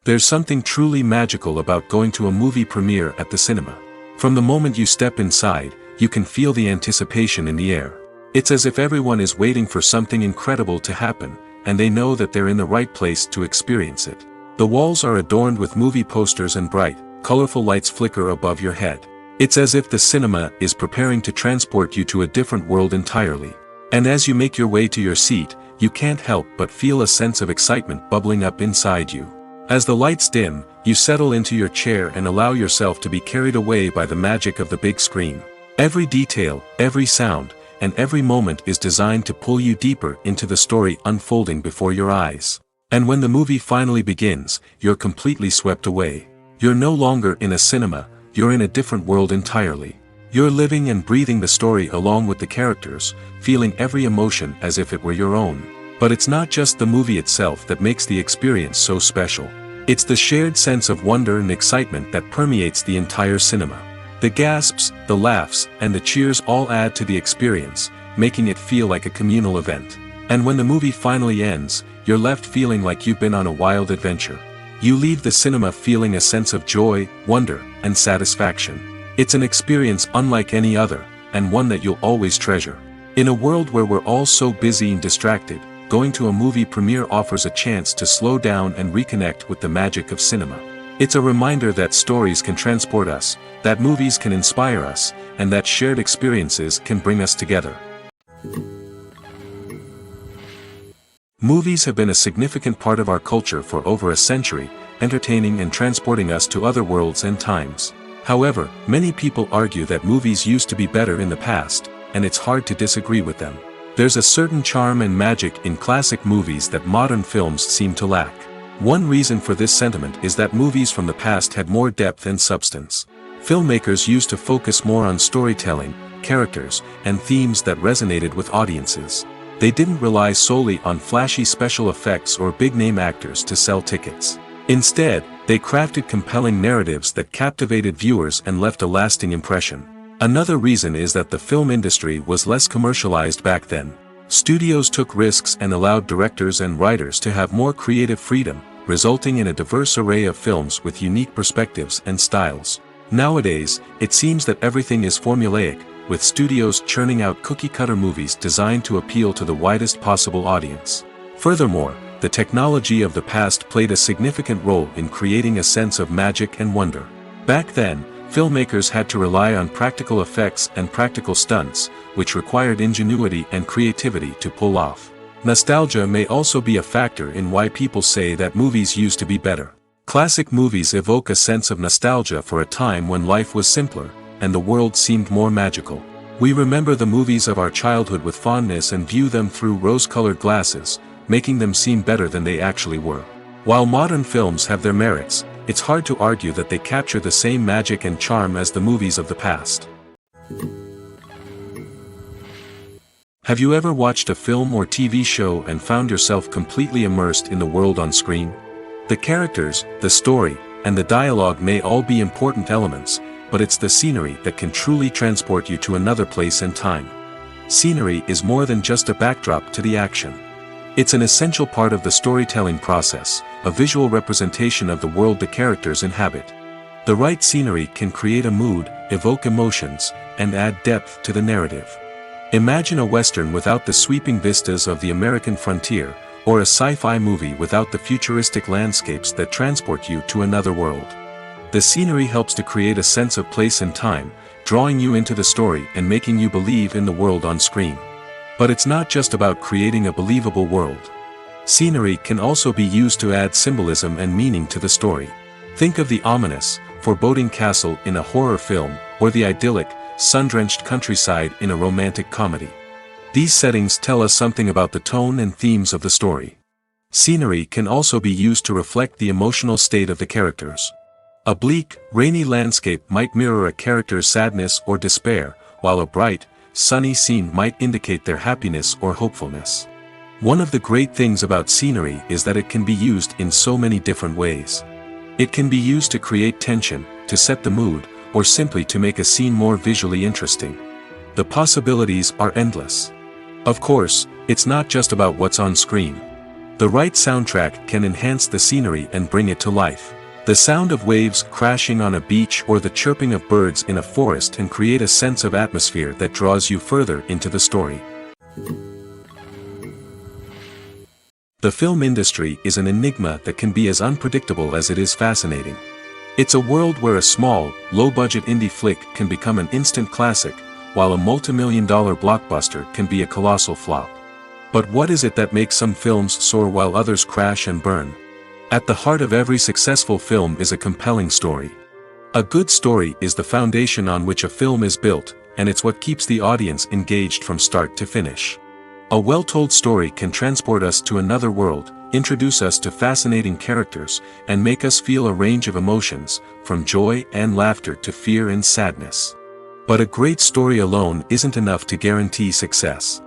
There's something truly magical about going to a movie premiere at the cinema. From the moment you step inside, you can feel the anticipation in the air. It's as if everyone is waiting for something incredible to happen, and they know that they're in the right place to experience it. The walls are adorned with movie posters and bright, colorful lights flicker above your head. It's as if the cinema is preparing to transport you to a different world entirely. And as you make your way to your seat, you can't help but feel a sense of excitement bubbling up inside you. As the lights dim, you settle into your chair and allow yourself to be carried away by the magic of the big screen. Every detail, every sound, and every moment is designed to pull you deeper into the story unfolding before your eyes. And when the movie finally begins, you're completely swept away. You're no longer in a cinema, you're in a different world entirely. You're living and breathing the story along with the characters, feeling every emotion as if it were your own. But it's not just the movie itself that makes the experience so special. It's the shared sense of wonder and excitement that permeates the entire cinema. The gasps, the laughs, and the cheers all add to the experience, making it feel like a communal event. And when the movie finally ends, you're left feeling like you've been on a wild adventure. You leave the cinema feeling a sense of joy, wonder, and satisfaction. It's an experience unlike any other, and one that you'll always treasure. In a world where we're all so busy and distracted, going to a movie premiere offers a chance to slow down and reconnect with the magic of cinema. It's a reminder that stories can transport us, that movies can inspire us, and that shared experiences can bring us together. Movies have been a significant part of our culture for over a century, entertaining and transporting us to other worlds and times. However, many people argue that movies used to be better in the past, and it's hard to disagree with them. There's a certain charm and magic in classic movies that modern films seem to lack. One reason for this sentiment is that movies from the past had more depth and substance. Filmmakers used to focus more on storytelling, characters, and themes that resonated with audiences. They didn't rely solely on flashy special effects or big-name actors to sell tickets. Instead, they crafted compelling narratives that captivated viewers and left a lasting impression. Another reason is that the film industry was less commercialized back then. Studios took risks and allowed directors and writers to have more creative freedom, resulting in a diverse array of films with unique perspectives and styles. Nowadays, it seems that everything is formulaic, with studios churning out cookie-cutter movies designed to appeal to the widest possible audience. Furthermore, the technology of the past played a significant role in creating a sense of magic and wonder. Back then, filmmakers had to rely on practical effects and practical stunts, which required ingenuity and creativity to pull off. Nostalgia may also be a factor in why people say that movies used to be better. Classic movies evoke a sense of nostalgia for a time when life was simpler, and the world seemed more magical. We remember the movies of our childhood with fondness and view them through rose-colored glasses, making them seem better than they actually were. While modern films have their merits, it's hard to argue that they capture the same magic and charm as the movies of the past. Have you ever watched a film or TV show and found yourself completely immersed in the world on screen? The characters, the story, and the dialogue may all be important elements, but it's the scenery that can truly transport you to another place and time. Scenery is more than just a backdrop to the action. It's an essential part of the storytelling process, a visual representation of the world the characters inhabit. The right scenery can create a mood, evoke emotions, and add depth to the narrative. Imagine a Western without the sweeping vistas of the American frontier, or a sci-fi movie without the futuristic landscapes that transport you to another world. The scenery helps to create a sense of place and time, drawing you into the story and making you believe in the world on screen. But it's not just about creating a believable world. Scenery can also be used to add symbolism and meaning to the story. Think of the ominous, foreboding castle in a horror film, or the idyllic, sun-drenched countryside in a romantic comedy. These settings tell us something about the tone and themes of the story. Scenery can also be used to reflect the emotional state of the characters. A bleak, rainy landscape might mirror a character's sadness or despair, while a bright, sunny scene might indicate their happiness or hopefulness. One of the great things about scenery is that it can be used in so many different ways. It can be used to create tension, to set the mood, or simply to make a scene more visually interesting. The possibilities are endless. Of course, it's not just about what's on screen. The right soundtrack can enhance the scenery and bring it to life. The sound of waves crashing on a beach or the chirping of birds in a forest can create a sense of atmosphere that draws you further into the story. The film industry is an enigma that can be as unpredictable as it is fascinating. It's a world where a small, low-budget indie flick can become an instant classic, while a multi-million-dollar blockbuster can be a colossal flop. But what is it that makes some films soar while others crash and burn? At the heart of every successful film is a compelling story. A good story is the foundation on which a film is built, and it's what keeps the audience engaged from start to finish. A well-told story can transport us to another world, introduce us to fascinating characters, and make us feel a range of emotions, from joy and laughter to fear and sadness. But a great story alone isn't enough to guarantee success.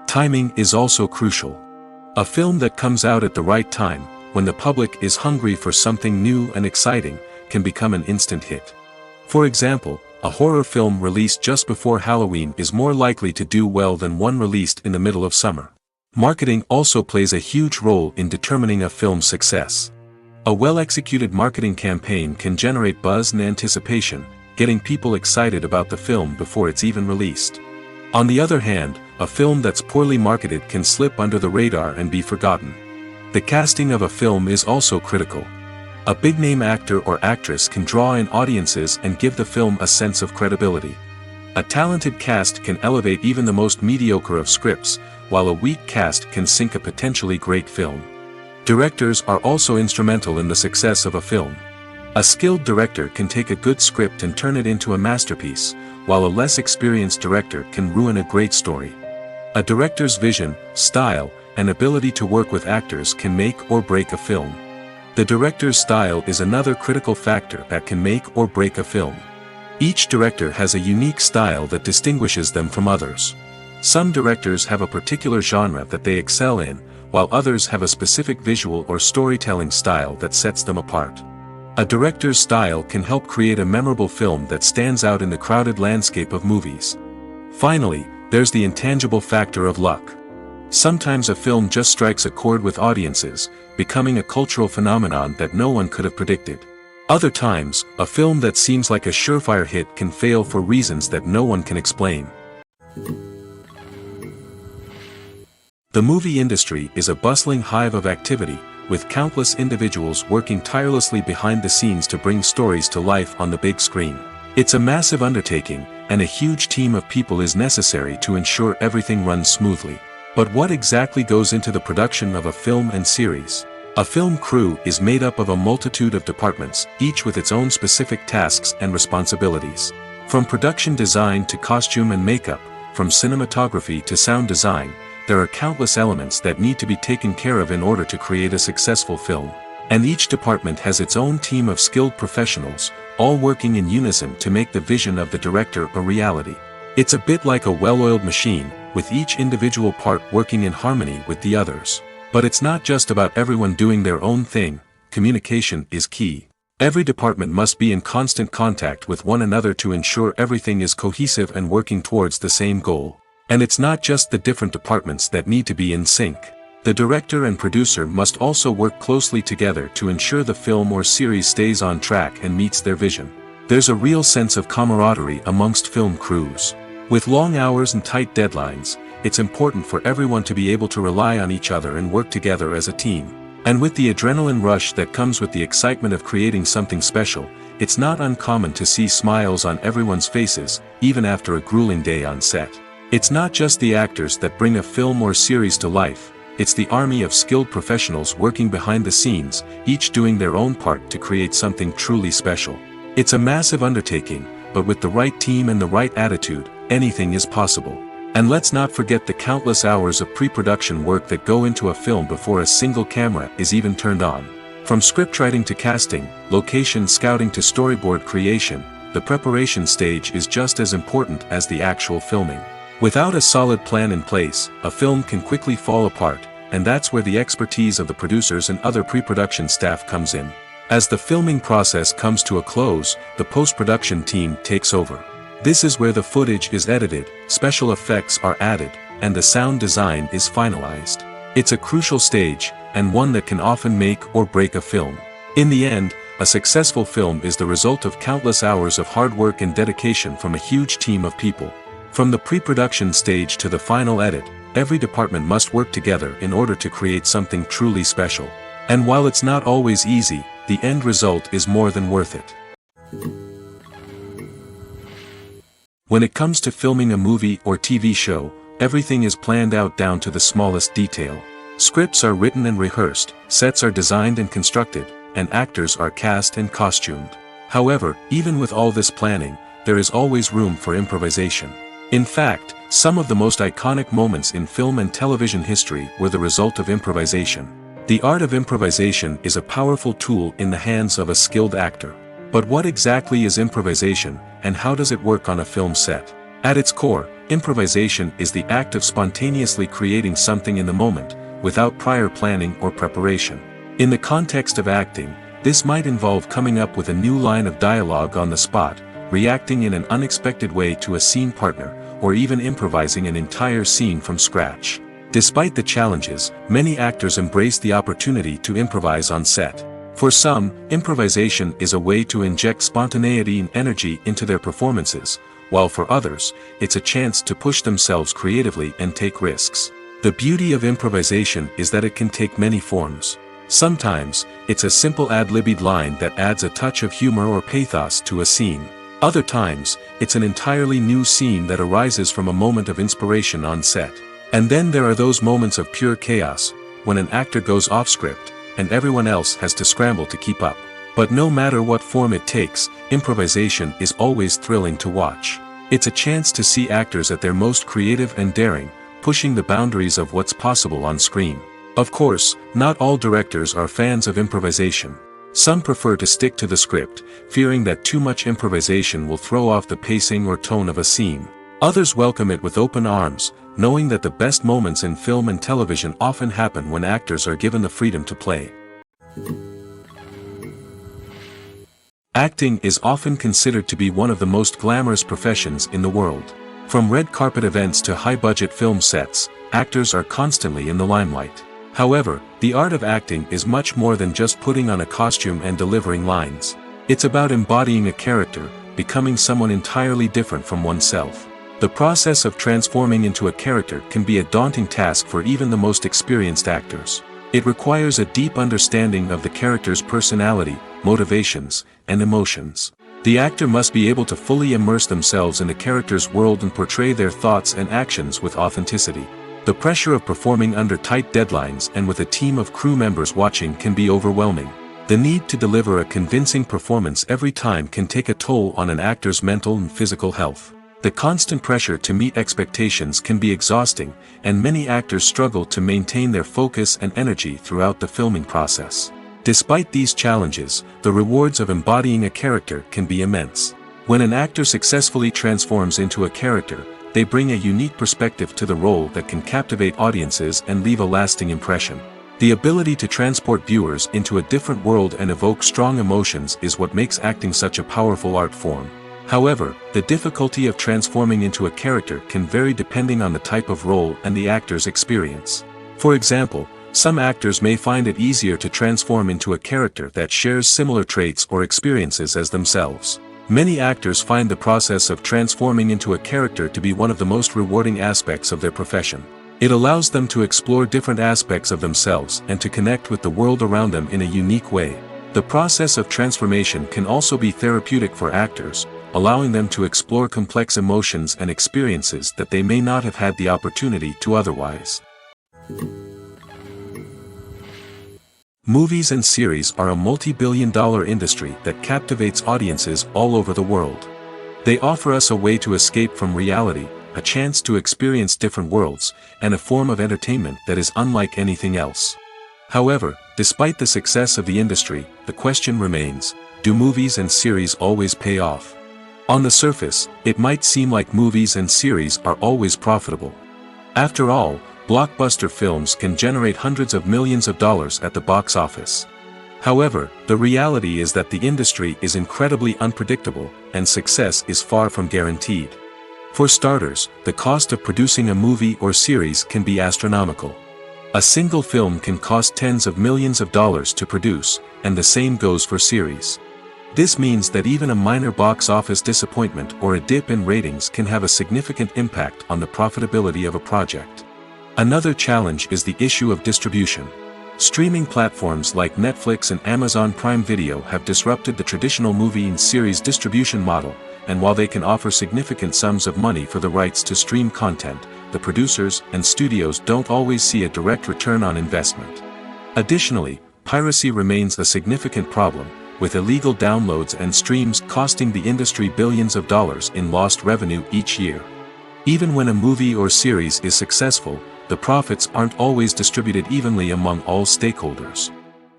Timing is also crucial. A film that comes out at the right time, when the public is hungry for something new and exciting, can become an instant hit. For example, a horror film released just before Halloween is more likely to do well than one released in the middle of summer. Marketing also plays a huge role in determining a film's success. A well-executed marketing campaign can generate buzz and anticipation, getting people excited about the film before it's even released. On the other hand, a film that's poorly marketed can slip under the radar and be forgotten. The casting of a film is also critical. A big-name actor or actress can draw in audiences and give the film a sense of credibility. A talented cast can elevate even the most mediocre of scripts, while a weak cast can sink a potentially great film. Directors are also instrumental in the success of a film. A skilled director can take a good script and turn it into a masterpiece, while a less experienced director can ruin a great story. A director's vision, style, and ability to work with actors can make or break a film. The director's style is another critical factor that can make or break a film. Each director has a unique style that distinguishes them from others. Some directors have a particular genre that they excel in, while others have a specific visual or storytelling style that sets them apart. A director's style can help create a memorable film that stands out in the crowded landscape of movies. Finally, there's the intangible factor of luck. Sometimes a film just strikes a chord with audiences, becoming a cultural phenomenon that no one could have predicted. Other times, a film that seems like a surefire hit can fail for reasons that no one can explain. The movie industry is a bustling hive of activity, with countless individuals working tirelessly behind the scenes to bring stories to life on the big screen. It's a massive undertaking, and a huge team of people is necessary to ensure everything runs smoothly. But what exactly goes into the production of a film and series? A film crew is made up of a multitude of departments, each with its own specific tasks and responsibilities. From production design to costume and makeup, from cinematography to sound design, there are countless elements that need to be taken care of in order to create a successful film. And each department has its own team of skilled professionals, all working in unison to make the vision of the director a reality. It's a bit like a well-oiled machine, with each individual part working in harmony with the others. But it's not just about everyone doing their own thing. Communication is key. Every department must be in constant contact with one another to ensure everything is cohesive and working towards the same goal. And it's not just the different departments that need to be in sync. The director and producer must also work closely together to ensure the film or series stays on track and meets their vision. There's a real sense of camaraderie amongst film crews. With long hours and tight deadlines, it's important for everyone to be able to rely on each other and work together as a team. And with the adrenaline rush that comes with the excitement of creating something special, it's not uncommon to see smiles on everyone's faces, even after a grueling day on set. It's not just the actors that bring a film or series to life, it's the army of skilled professionals working behind the scenes, each doing their own part to create something truly special. It's a massive undertaking, but with the right team and the right attitude, anything is possible. And let's not forget the countless hours of pre-production work that go into a film before a single camera is even turned on. From scriptwriting to casting, location scouting to storyboard creation, the preparation stage is just as important as the actual filming. Without a solid plan in place, a film can quickly fall apart, and that's where the expertise of the producers and other pre-production staff comes in. As the filming process comes to a close, the post-production team takes over. This is where the footage is edited, special effects are added, and the sound design is finalized. It's a crucial stage, and one that can often make or break a film. In the end, a successful film is the result of countless hours of hard work and dedication from a huge team of people. From the pre-production stage to the final edit, every department must work together in order to create something truly special. And while it's not always easy, the end result is more than worth it. When it comes to filming a movie or TV show, everything is planned out down to the smallest detail. Scripts are written and rehearsed, sets are designed and constructed, and actors are cast and costumed. However, even with all this planning, there is always room for improvisation. In fact, some of the most iconic moments in film and television history were the result of improvisation. The art of improvisation is a powerful tool in the hands of a skilled actor. But what exactly is improvisation, and how does it work on a film set? At its core, improvisation is the act of spontaneously creating something in the moment, without prior planning or preparation. In the context of acting, this might involve coming up with a new line of dialogue on the spot, reacting in an unexpected way to a scene partner, or even improvising an entire scene from scratch. Despite the challenges, many actors embrace the opportunity to improvise on set. For some, improvisation is a way to inject spontaneity and energy into their performances, while for others, it's a chance to push themselves creatively and take risks. The beauty of improvisation is that it can take many forms. Sometimes, it's a simple ad-libbed line that adds a touch of humor or pathos to a scene. Other times, it's an entirely new scene that arises from a moment of inspiration on set. And then there are those moments of pure chaos, when an actor goes off script, and everyone else has to scramble to keep up. But no matter what form it takes, improvisation is always thrilling to watch. It's a chance to see actors at their most creative and daring, pushing the boundaries of what's possible on screen. Of course, not all directors are fans of improvisation. Some prefer to stick to the script, fearing that too much improvisation will throw off the pacing or tone of a scene. Others welcome it with open arms, knowing that the best moments in film and television often happen when actors are given the freedom to play. Acting is often considered to be one of the most glamorous professions in the world. From red carpet events to high-budget film sets, actors are constantly in the limelight. However, the art of acting is much more than just putting on a costume and delivering lines. It's about embodying a character, becoming someone entirely different from oneself. The process of transforming into a character can be a daunting task for even the most experienced actors. It requires a deep understanding of the character's personality, motivations, and emotions. The actor must be able to fully immerse themselves in the character's world and portray their thoughts and actions with authenticity. The pressure of performing under tight deadlines and with a team of crew members watching can be overwhelming. The need to deliver a convincing performance every time can take a toll on an actor's mental and physical health. The constant pressure to meet expectations can be exhausting, and many actors struggle to maintain their focus and energy throughout the filming process. Despite these challenges, the rewards of embodying a character can be immense. When an actor successfully transforms into a character, they bring a unique perspective to the role that can captivate audiences and leave a lasting impression. The ability to transport viewers into a different world and evoke strong emotions is what makes acting such a powerful art form. However, the difficulty of transforming into a character can vary depending on the type of role and the actor's experience. For example, some actors may find it easier to transform into a character that shares similar traits or experiences as themselves. Many actors find the process of transforming into a character to be one of the most rewarding aspects of their profession. It allows them to explore different aspects of themselves and to connect with the world around them in a unique way. The process of transformation can also be therapeutic for actors, allowing them to explore complex emotions and experiences that they may not have had the opportunity to otherwise. Movies and series are a multi-billion-dollar industry that captivates audiences all over the world. They offer us a way to escape from reality, a chance to experience different worlds, and a form of entertainment that is unlike anything else. However, despite the success of the industry, the question remains, do movies and series always pay off? On the surface, it might seem like movies and series are always profitable. After all, blockbuster films can generate hundreds of millions of dollars at the box office. However, the reality is that the industry is incredibly unpredictable, and success is far from guaranteed. For starters, the cost of producing a movie or series can be astronomical. A single film can cost tens of millions of dollars to produce, and the same goes for series. This means that even a minor box office disappointment or a dip in ratings can have a significant impact on the profitability of a project. Another challenge is the issue of distribution. Streaming platforms like Netflix and Amazon Prime Video have disrupted the traditional movie and series distribution model, and while they can offer significant sums of money for the rights to stream content, the producers and studios don't always see a direct return on investment. Additionally, piracy remains a significant problem, with illegal downloads and streams costing the industry billions of dollars in lost revenue each year. Even when a movie or series is successful, the profits aren't always distributed evenly among all stakeholders.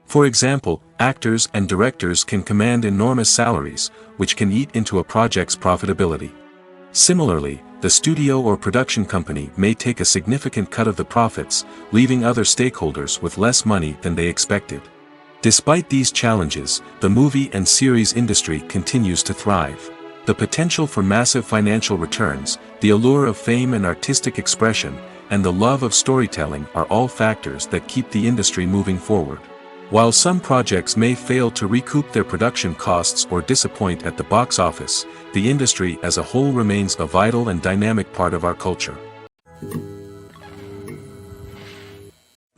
For example, actors and directors can command enormous salaries, which can eat into a project's profitability. Similarly, the studio or production company may take a significant cut of the profits, leaving other stakeholders with less money than they expected. Despite these challenges, the movie and series industry continues to thrive. The potential for massive financial returns, the allure of fame and artistic expression, and the love of storytelling are all factors that keep the industry moving forward. While some projects may fail to recoup their production costs or disappoint at the box office, the industry as a whole remains a vital and dynamic part of our culture.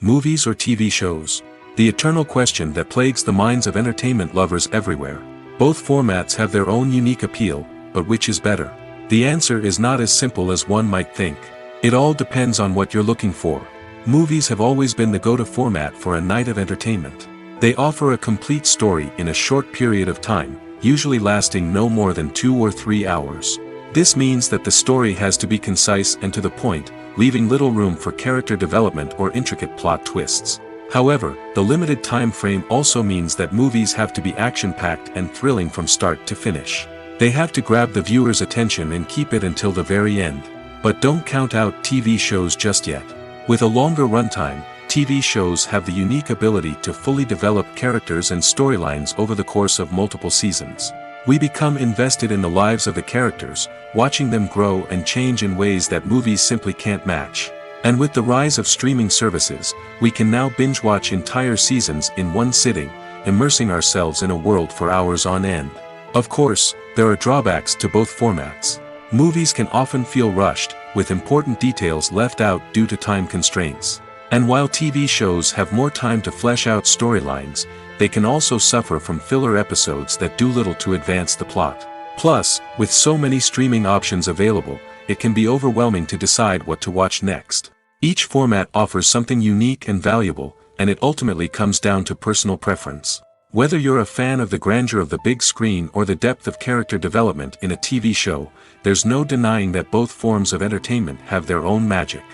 Movies or TV shows? The eternal question that plagues the minds of entertainment lovers everywhere. Both formats have their own unique appeal, but which is better? The answer is not as simple as one might think. It all depends on what you're looking for. Movies have always been the go-to format for a night of entertainment. They offer a complete story in a short period of time, usually lasting no more than 2 or 3 hours. This means that the story has to be concise and to the point, leaving little room for character development or intricate plot twists. However, the limited time frame also means that movies have to be action-packed and thrilling from start to finish. They have to grab the viewer's attention and keep it until the very end. But don't count out TV shows just yet. With a longer runtime, TV shows have the unique ability to fully develop characters and storylines over the course of multiple seasons. We become invested in the lives of the characters, watching them grow and change in ways that movies simply can't match. And with the rise of streaming services, we can now binge-watch entire seasons in one sitting, immersing ourselves in a world for hours on end. Of course, there are drawbacks to both formats. Movies can often feel rushed, with important details left out due to time constraints. And while TV shows have more time to flesh out storylines, they can also suffer from filler episodes that do little to advance the plot. Plus, with so many streaming options available, it can be overwhelming to decide what to watch next. Each format offers something unique and valuable, and it ultimately comes down to personal preference. Whether you're a fan of the grandeur of the big screen or the depth of character development in a TV show, there's no denying that both forms of entertainment have their own magic.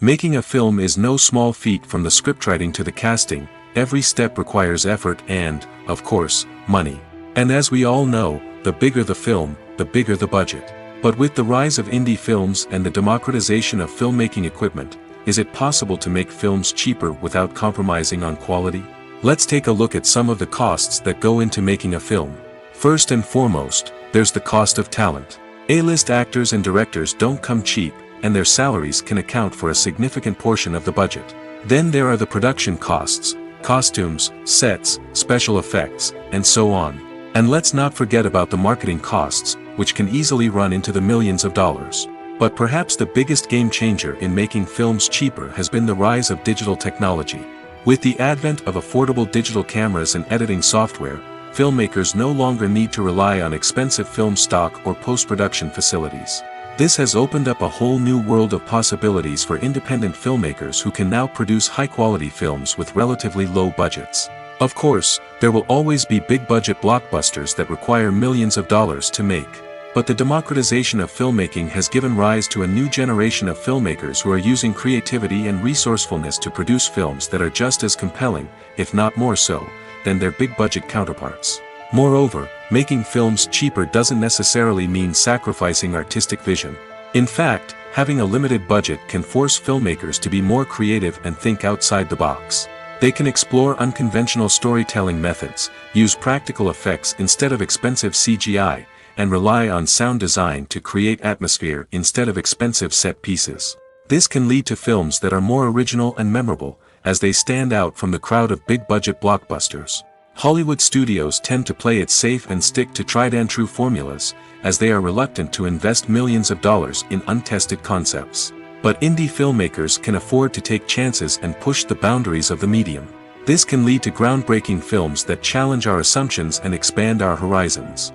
Making a film is no small feat. From the scriptwriting to the casting, every step requires effort and, of course, money. And as we all know, the bigger the film, the bigger the budget. But with the rise of indie films and the democratization of filmmaking equipment, is it possible to make films cheaper without compromising on quality? Let's take a look at some of the costs that go into making a film. First and foremost, there's the cost of talent. A-list actors and directors don't come cheap, and their salaries can account for a significant portion of the budget. Then there are the production costs, costumes, sets, special effects, and so on. And let's not forget about the marketing costs, which can easily run into the millions of dollars. But perhaps the biggest game changer in making films cheaper has been the rise of digital technology. With the advent of affordable digital cameras and editing software, filmmakers no longer need to rely on expensive film stock or post-production facilities. This has opened up a whole new world of possibilities for independent filmmakers who can now produce high-quality films with relatively low budgets. Of course, there will always be big-budget blockbusters that require millions of dollars to make. But the democratization of filmmaking has given rise to a new generation of filmmakers who are using creativity and resourcefulness to produce films that are just as compelling, if not more so, than their big-budget counterparts. Moreover, making films cheaper doesn't necessarily mean sacrificing artistic vision. In fact, having a limited budget can force filmmakers to be more creative and think outside the box. They can explore unconventional storytelling methods, use practical effects instead of expensive CGI, and rely on sound design to create atmosphere instead of expensive set pieces. This can lead to films that are more original and memorable, as they stand out from the crowd of big-budget blockbusters. Hollywood studios tend to play it safe and stick to tried-and-true formulas, as they are reluctant to invest millions of dollars in untested concepts. But indie filmmakers can afford to take chances and push the boundaries of the medium. This can lead to groundbreaking films that challenge our assumptions and expand our horizons.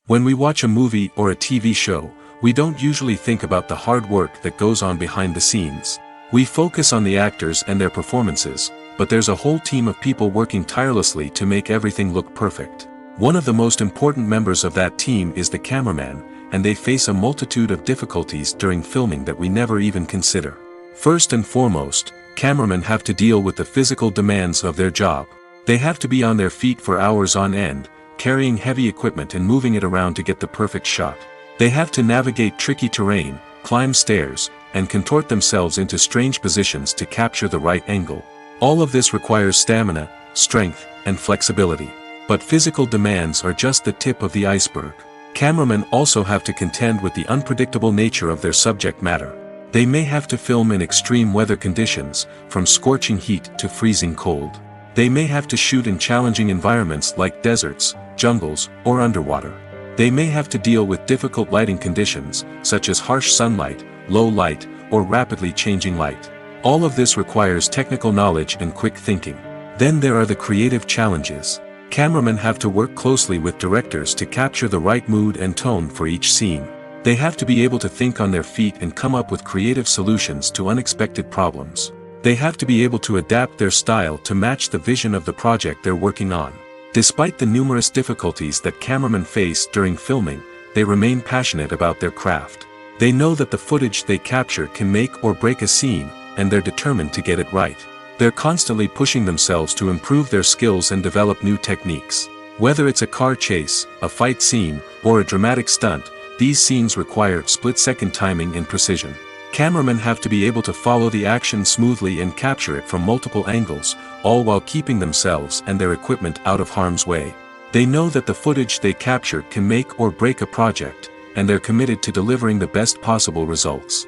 When we watch a movie or a TV show, we don't usually think about the hard work that goes on behind the scenes. We focus on the actors and their performances, but there's a whole team of people working tirelessly to make everything look perfect. One of the most important members of that team is the cameraman, and they face a multitude of difficulties during filming that we never even consider. First and foremost, cameramen have to deal with the physical demands of their job. They have to be on their feet for hours on end, carrying heavy equipment and moving it around to get the perfect shot. They have to navigate tricky terrain, climb stairs, and contort themselves into strange positions to capture the right angle. All of this requires stamina, strength, and flexibility. But physical demands are just the tip of the iceberg. Cameramen also have to contend with the unpredictable nature of their subject matter. They may have to film in extreme weather conditions, from scorching heat to freezing cold. They may have to shoot in challenging environments like deserts, jungles, or underwater. They may have to deal with difficult lighting conditions, such as harsh sunlight, low light, or rapidly changing light. All of this requires technical knowledge and quick thinking. Then there are the creative challenges. Cameramen have to work closely with directors to capture the right mood and tone for each scene. They have to be able to think on their feet and come up with creative solutions to unexpected problems. They have to be able to adapt their style to match the vision of the project they're working on. Despite the numerous difficulties that cameramen face during filming, they remain passionate about their craft. They know that the footage they capture can make or break a scene, and they're determined to get it right. They're constantly pushing themselves to improve their skills and develop new techniques. Whether it's a car chase, a fight scene, or a dramatic stunt, these scenes require split-second timing and precision. Cameramen have to be able to follow the action smoothly and capture it from multiple angles, all while keeping themselves and their equipment out of harm's way. They know that the footage they capture can make or break a project, and they're committed to delivering the best possible results.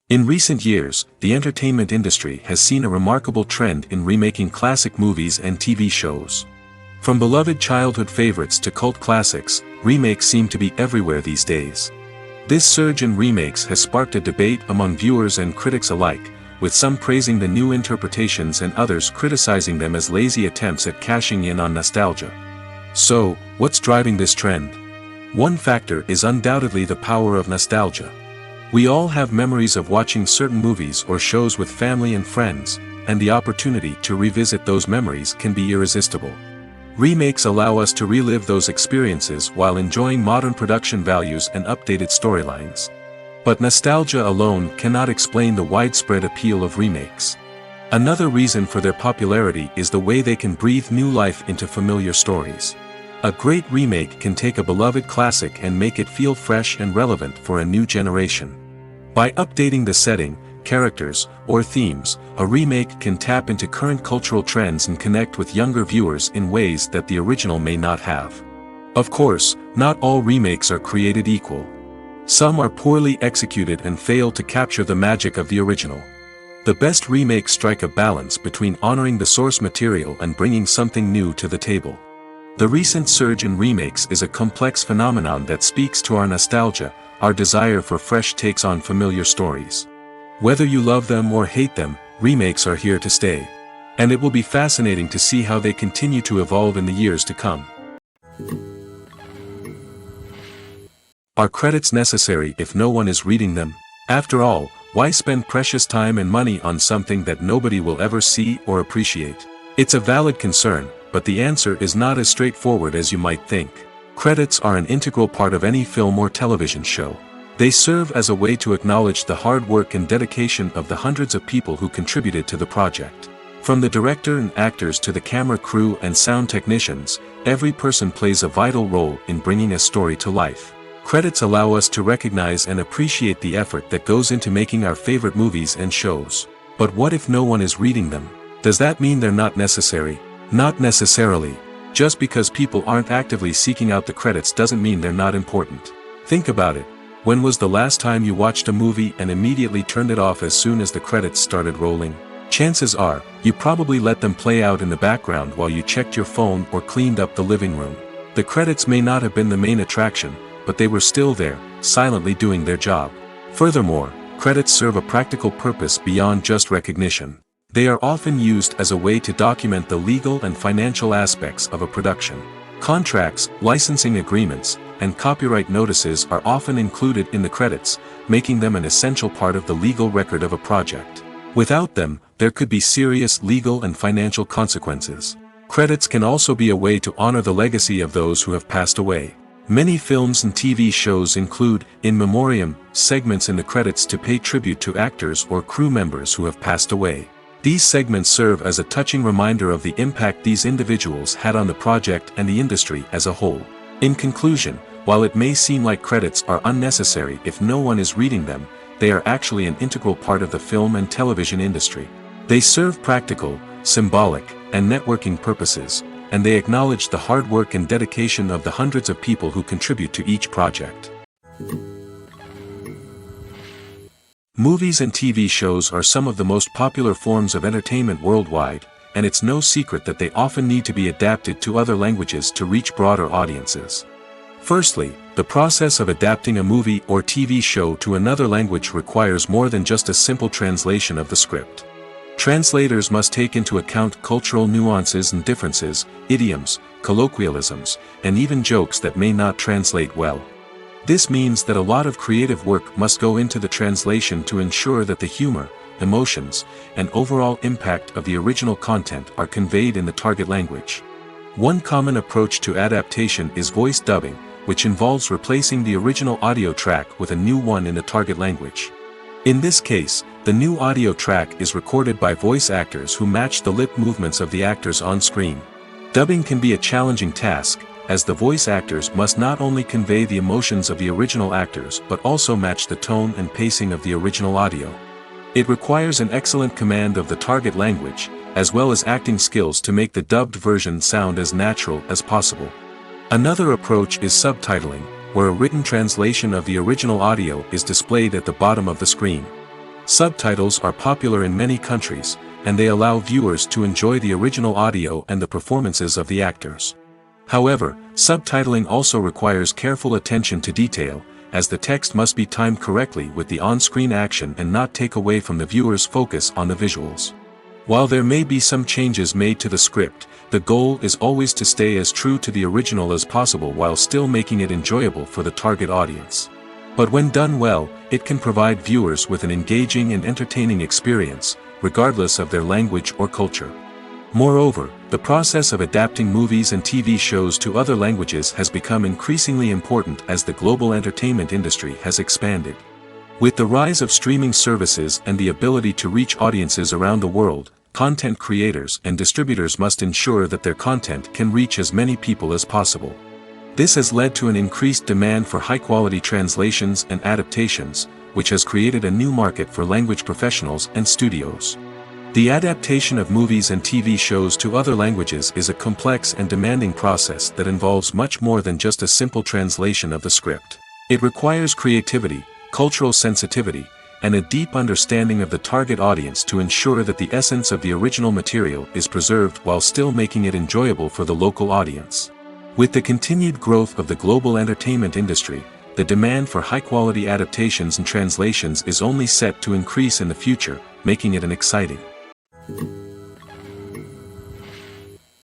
In recent years, the entertainment industry has seen a remarkable trend in remaking classic movies and TV shows. From beloved childhood favorites to cult classics, remakes seem to be everywhere these days. This surge in remakes has sparked a debate among viewers and critics alike, with some praising the new interpretations and others criticizing them as lazy attempts at cashing in on nostalgia. So, what's driving this trend? One factor is undoubtedly the power of nostalgia. We all have memories of watching certain movies or shows with family and friends, and the opportunity to revisit those memories can be irresistible. Remakes allow us to relive those experiences while enjoying modern production values and updated storylines. But nostalgia alone cannot explain the widespread appeal of remakes. Another reason for their popularity is the way they can breathe new life into familiar stories. A great remake can take a beloved classic and make it feel fresh and relevant for a new generation. By updating the setting, characters, or themes, a remake can tap into current cultural trends and connect with younger viewers in ways that the original may not have. Of course, not all remakes are created equal. Some are poorly executed and fail to capture the magic of the original. The best remakes strike a balance between honoring the source material and bringing something new to the table. The recent surge in remakes is a complex phenomenon that speaks to our nostalgia, our desire for fresh takes on familiar stories. Whether you love them or hate them, remakes are here to stay. And it will be fascinating to see how they continue to evolve in the years to come. Are credits necessary if no one is reading them? After all, why spend precious time and money on something that nobody will ever see or appreciate? It's a valid concern, but the answer is not as straightforward as you might think. Credits are an integral part of any film or television show. They serve as a way to acknowledge the hard work and dedication of the hundreds of people who contributed to the project. From the director and actors to the camera crew and sound technicians, every person plays a vital role in bringing a story to life. Credits allow us to recognize and appreciate the effort that goes into making our favorite movies and shows. But what if no one is reading them? Does that mean they're not necessary? Not necessarily. Just because people aren't actively seeking out the credits doesn't mean they're not important. Think about it. When was the last time you watched a movie and immediately turned it off as soon as the credits started rolling? Chances are, you probably let them play out in the background while you checked your phone or cleaned up the living room. The credits may not have been the main attraction, but they were still there, silently doing their job. Furthermore, credits serve a practical purpose beyond just recognition. They are often used as a way to document the legal and financial aspects of a production. Contracts, licensing agreements, and copyright notices are often included in the credits, making them an essential part of the legal record of a project. Without them, there could be serious legal and financial consequences. Credits can also be a way to honor the legacy of those who have passed away. Many films and TV shows include, in memoriam, segments in the credits to pay tribute to actors or crew members who have passed away. These segments serve as a touching reminder of the impact these individuals had on the project and the industry as a whole. In conclusion, while it may seem like credits are unnecessary if no one is reading them, they are actually an integral part of the film and television industry. They serve practical, symbolic, and networking purposes, and they acknowledge the hard work and dedication of the hundreds of people who contribute to each project. Movies and TV shows are some of the most popular forms of entertainment worldwide, and it's no secret that they often need to be adapted to other languages to reach broader audiences. Firstly, the process of adapting a movie or TV show to another language requires more than just a simple translation of the script. Translators must take into account cultural nuances and differences, idioms, colloquialisms, and even jokes that may not translate well. This means that a lot of creative work must go into the translation to ensure that the humor, emotions, and overall impact of the original content are conveyed in the target language. One common approach to adaptation is voice dubbing, which involves replacing the original audio track with a new one in the target language. In this case, the new audio track is recorded by voice actors who match the lip movements of the actors on screen. Dubbing can be a challenging task, as the voice actors must not only convey the emotions of the original actors but also match the tone and pacing of the original audio. It requires an excellent command of the target language, as well as acting skills to make the dubbed version sound as natural as possible. Another approach is subtitling, where a written translation of the original audio is displayed at the bottom of the screen. Subtitles are popular in many countries, and they allow viewers to enjoy the original audio and the performances of the actors. However, subtitling also requires careful attention to detail, as the text must be timed correctly with the on-screen action and not take away from the viewer's focus on the visuals. While there may be some changes made to the script, the goal is always to stay as true to the original as possible while still making it enjoyable for the target audience. But when done well, it can provide viewers with an engaging and entertaining experience, regardless of their language or culture. Moreover, the process of adapting movies and TV shows to other languages has become increasingly important as the global entertainment industry has expanded. With the rise of streaming services and the ability to reach audiences around the world, content creators and distributors must ensure that their content can reach as many people as possible. This has led to an increased demand for high-quality translations and adaptations, which has created a new market for language professionals and studios. The adaptation of movies and TV shows to other languages is a complex and demanding process that involves much more than just a simple translation of the script. It requires creativity, cultural sensitivity, and a deep understanding of the target audience to ensure that the essence of the original material is preserved while still making it enjoyable for the local audience. With the continued growth of the global entertainment industry, the demand for high-quality adaptations and translations is only set to increase in the future, making it an exciting.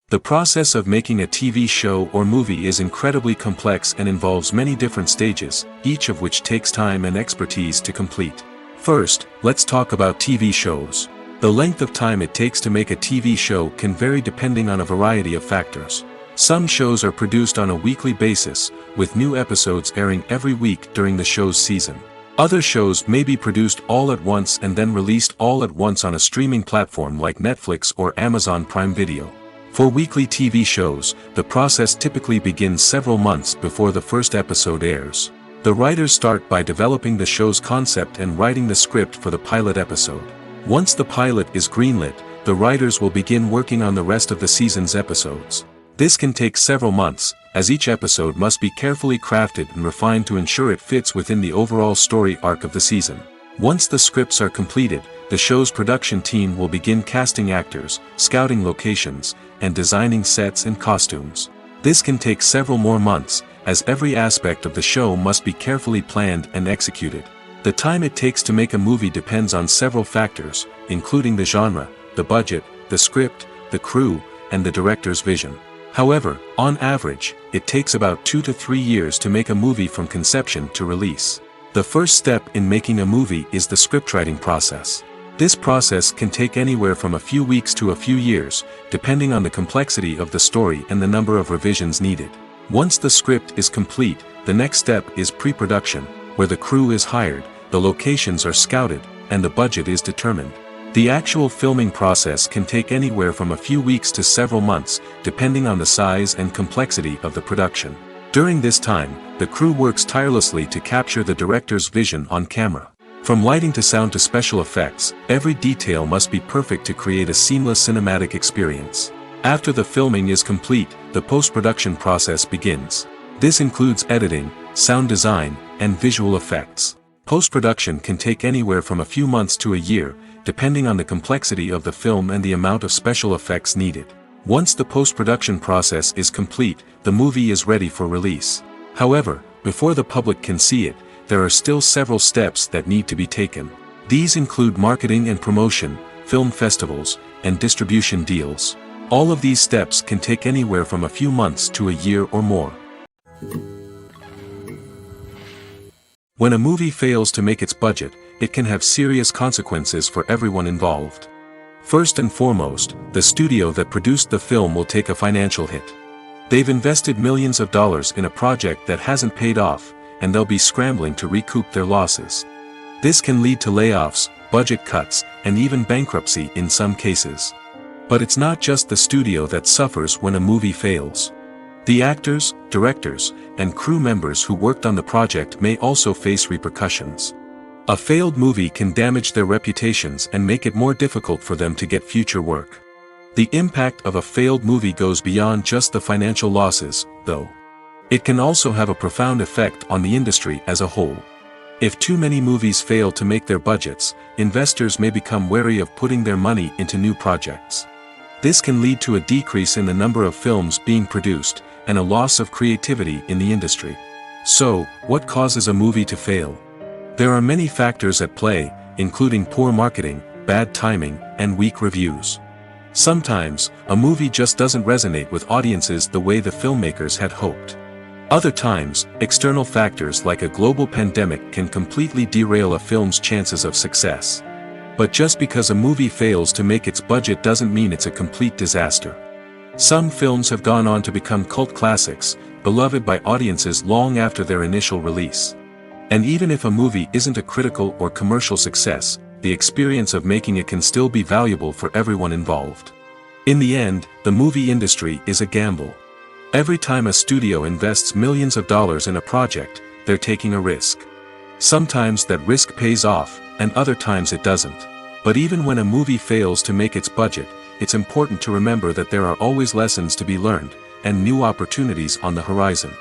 The process of making a TV show or movie is incredibly complex and involves many different stages, each of which takes time and expertise to complete. First, let's talk about TV shows. The length of time it takes to make a TV show can vary depending on a variety of factors. Some shows are produced on a weekly basis, with new episodes airing every week during the show's season. Other shows may be produced all at once and then released all at once on a streaming platform like Netflix or Amazon Prime Video. For weekly TV shows, the process typically begins several months before the first episode airs. The writers start by developing the show's concept and writing the script for the pilot episode. Once the pilot is greenlit, the writers will begin working on the rest of the season's episodes. This can take several months, as each episode must be carefully crafted and refined to ensure it fits within the overall story arc of the season. Once the scripts are completed, the show's production team will begin casting actors, scouting locations, and designing sets and costumes. This can take several more months, as every aspect of the show must be carefully planned and executed. The time it takes to make a movie depends on several factors, including the genre, the budget, the script, the crew, and the director's vision. However, on average, it takes about 2 to 3 years to make a movie from conception to release. The first step in making a movie is the scriptwriting process. This process can take anywhere from a few weeks to a few years, depending on the complexity of the story and the number of revisions needed. Once the script is complete, the next step is pre-production, where the crew is hired, the locations are scouted, and the budget is determined. The actual filming process can take anywhere from a few weeks to several months, depending on the size and complexity of the production. During this time, the crew works tirelessly to capture the director's vision on camera. From lighting to sound to special effects, every detail must be perfect to create a seamless cinematic experience. After the filming is complete, the post-production process begins. This includes editing, sound design, and visual effects. Post-production can take anywhere from a few months to a year, depending on the complexity of the film and the amount of special effects needed. Once the post-production process is complete, the movie is ready for release. However, before the public can see it, there are still several steps that need to be taken. These include marketing and promotion, film festivals, and distribution deals. All of these steps can take anywhere from a few months to a year or more. When a movie fails to make its budget, it can have serious consequences for everyone involved. First and foremost, the studio that produced the film will take a financial hit. They've invested millions of dollars in a project that hasn't paid off, and they'll be scrambling to recoup their losses. This can lead to layoffs, budget cuts, and even bankruptcy in some cases. But it's not just the studio that suffers when a movie fails. The actors, directors, and crew members who worked on the project may also face repercussions. A failed movie can damage their reputations and make it more difficult for them to get future work. The impact of a failed movie goes beyond just the financial losses, though. It can also have a profound effect on the industry as a whole. If too many movies fail to make their budgets, investors may become wary of putting their money into new projects. This can lead to a decrease in the number of films being produced, and a loss of creativity in the industry. So, what causes a movie to fail? There are many factors at play, including poor marketing, bad timing, and weak reviews. Sometimes, a movie just doesn't resonate with audiences the way the filmmakers had hoped. Other times, external factors like a global pandemic can completely derail a film's chances of success. But just because a movie fails to make its budget doesn't mean it's a complete disaster. Some films have gone on to become cult classics, beloved by audiences long after their initial release. And even if a movie isn't a critical or commercial success, the experience of making it can still be valuable for everyone involved. In the end, the movie industry is a gamble. Every time a studio invests millions of dollars in a project, they're taking a risk. Sometimes that risk pays off, and other times it doesn't. But even when a movie fails to make its budget, it's important to remember that there are always lessons to be learned, and new opportunities on the horizon.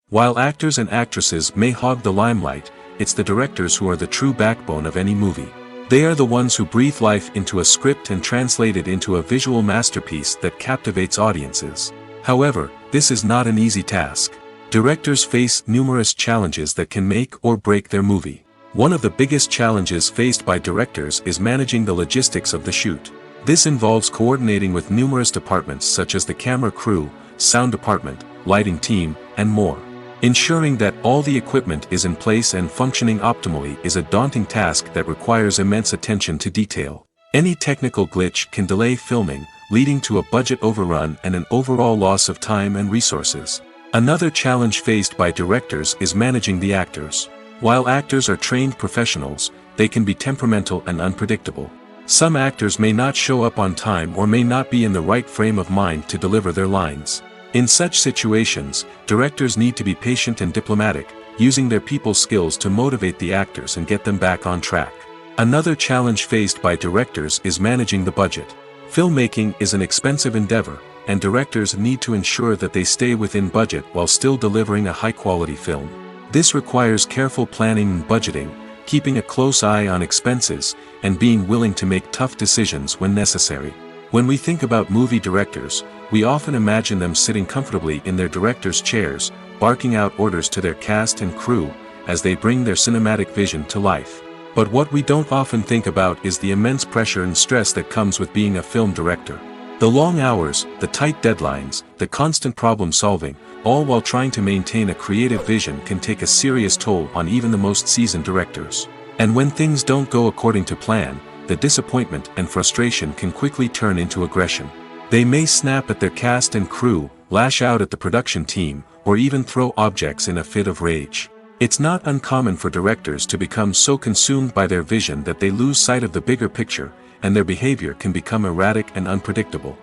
While actors and actresses may hog the limelight, it's the directors who are the true backbone of any movie. They are the ones who breathe life into a script and translate it into a visual masterpiece that captivates audiences. However, this is not an easy task. Directors face numerous challenges that can make or break their movie. One of the biggest challenges faced by directors is managing the logistics of the shoot. This involves coordinating with numerous departments such as the camera crew, sound department, lighting team, and more. Ensuring that all the equipment is in place and functioning optimally is a daunting task that requires immense attention to detail. Any technical glitch can delay filming, leading to a budget overrun and an overall loss of time and resources. Another challenge faced by directors is managing the actors. While actors are trained professionals, they can be temperamental and unpredictable. Some actors may not show up on time or may not be in the right frame of mind to deliver their lines. In such situations, directors need to be patient and diplomatic, using their people skills to motivate the actors and get them back on track. Another challenge faced by directors is managing the budget. Filmmaking is an expensive endeavor, and directors need to ensure that they stay within budget while still delivering a high-quality film. This requires careful planning and budgeting, keeping a close eye on expenses, and being willing to make tough decisions when necessary. When we think about movie directors, we often imagine them sitting comfortably in their director's chairs, barking out orders to their cast and crew, as they bring their cinematic vision to life. But what we don't often think about is the immense pressure and stress that comes with being a film director. The long hours, the tight deadlines, the constant problem solving, all while trying to maintain a creative vision can take a serious toll on even the most seasoned directors. And when things don't go according to plan, the disappointment and frustration can quickly turn into aggression. They may snap at their cast and crew, lash out at the production team, or even throw objects in a fit of rage. It's not uncommon for directors to become so consumed by their vision that they lose sight of the bigger picture, and their behavior can become erratic and unpredictable.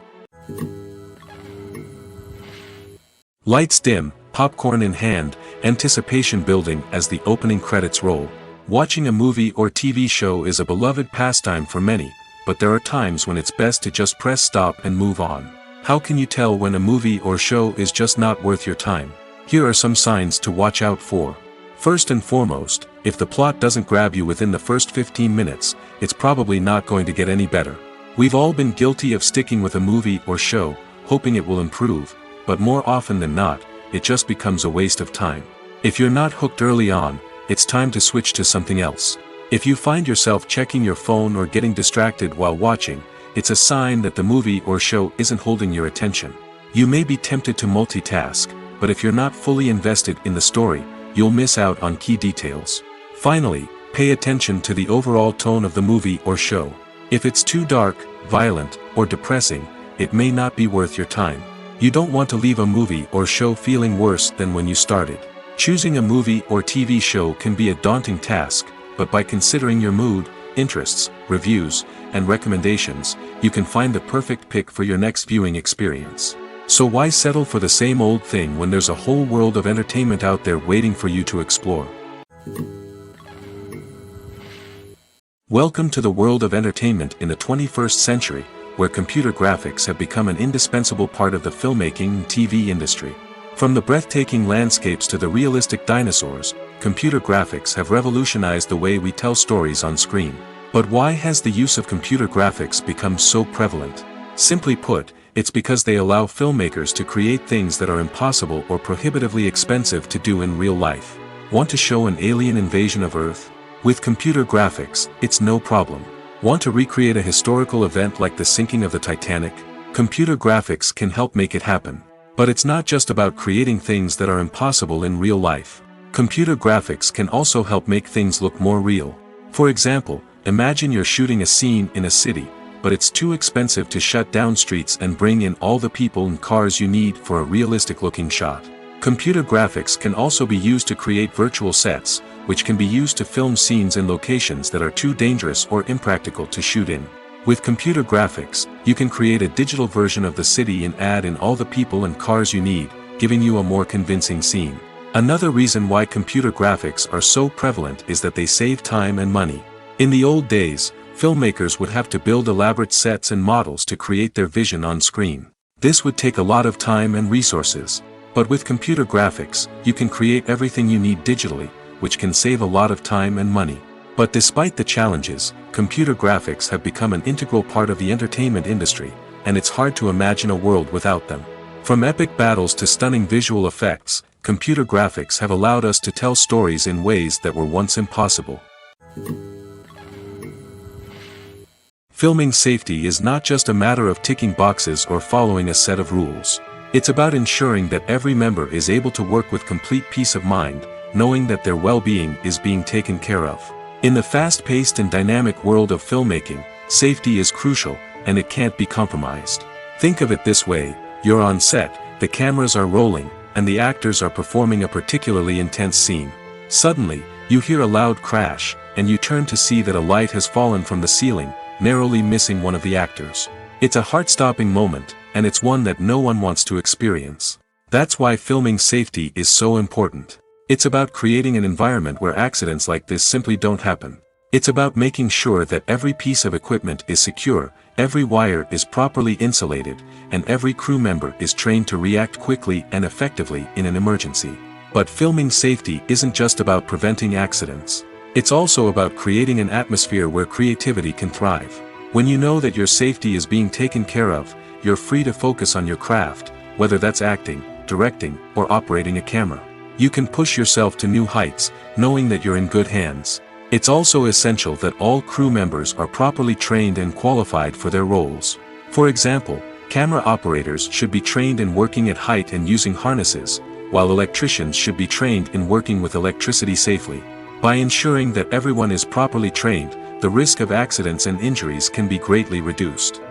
Lights dim, popcorn in hand, anticipation building as the opening credits roll. Watching a movie or TV show is a beloved pastime for many, but there are times when it's best to just press stop and move on. How can you tell when a movie or show is just not worth your time? Here are some signs to watch out for. First and foremost, if the plot doesn't grab you within the first 15 minutes, it's probably not going to get any better. We've all been guilty of sticking with a movie or show, hoping it will improve, but more often than not, it just becomes a waste of time. If you're not hooked early on, it's time to switch to something else. If you find yourself checking your phone or getting distracted while watching, it's a sign that the movie or show isn't holding your attention. You may be tempted to multitask, but if you're not fully invested in the story, you'll miss out on key details. Finally, pay attention to the overall tone of the movie or show. If it's too dark, violent, or depressing, it may not be worth your time. You don't want to leave a movie or show feeling worse than when you started. Choosing a movie or TV show can be a daunting task, but by considering your mood, interests, reviews, and recommendations, you can find the perfect pick for your next viewing experience. So why settle for the same old thing when there's a whole world of entertainment out there waiting for you to explore? Welcome to the world of entertainment in the 21st century, where computer graphics have become an indispensable part of the filmmaking and TV industry. From the breathtaking landscapes to the realistic dinosaurs, computer graphics have revolutionized the way we tell stories on screen. But why has the use of computer graphics become so prevalent? Simply put, it's because they allow filmmakers to create things that are impossible or prohibitively expensive to do in real life. Want to show an alien invasion of Earth? With computer graphics, it's no problem. Want to recreate a historical event like the sinking of the Titanic? Computer graphics can help make it happen. But it's not just about creating things that are impossible in real life. Computer graphics can also help make things look more real. For example, imagine you're shooting a scene in a city, but it's too expensive to shut down streets and bring in all the people and cars you need for a realistic-looking shot. Computer graphics can also be used to create virtual sets, which can be used to film scenes in locations that are too dangerous or impractical to shoot in. With computer graphics, you can create a digital version of the city and add in all the people and cars you need, giving you a more convincing scene. Another reason why computer graphics are so prevalent is that they save time and money. In the old days, filmmakers would have to build elaborate sets and models to create their vision on screen. This would take a lot of time and resources. But with computer graphics, you can create everything you need digitally, which can save a lot of time and money. But despite the challenges, computer graphics have become an integral part of the entertainment industry, and it's hard to imagine a world without them. From epic battles to stunning visual effects, computer graphics have allowed us to tell stories in ways that were once impossible. Filming safety is not just a matter of ticking boxes or following a set of rules. It's about ensuring that every member is able to work with complete peace of mind, knowing that their well-being is being taken care of. In the fast-paced and dynamic world of filmmaking, safety is crucial, and it can't be compromised. Think of it this way: you're on set, the cameras are rolling, and the actors are performing a particularly intense scene. Suddenly, you hear a loud crash, and you turn to see that a light has fallen from the ceiling, narrowly missing one of the actors. It's a heart-stopping moment, and it's one that no one wants to experience. That's why filming safety is so important. It's about creating an environment where accidents like this simply don't happen. It's about making sure that every piece of equipment is secure, every wire is properly insulated, and every crew member is trained to react quickly and effectively in an emergency. But filming safety isn't just about preventing accidents. It's also about creating an atmosphere where creativity can thrive. When you know that your safety is being taken care of, you're free to focus on your craft, whether that's acting, directing, or operating a camera. You can push yourself to new heights, knowing that you're in good hands. It's also essential that all crew members are properly trained and qualified for their roles. For example, camera operators should be trained in working at height and using harnesses, while electricians should be trained in working with electricity safely. By ensuring that everyone is properly trained, the risk of accidents and injuries can be greatly reduced.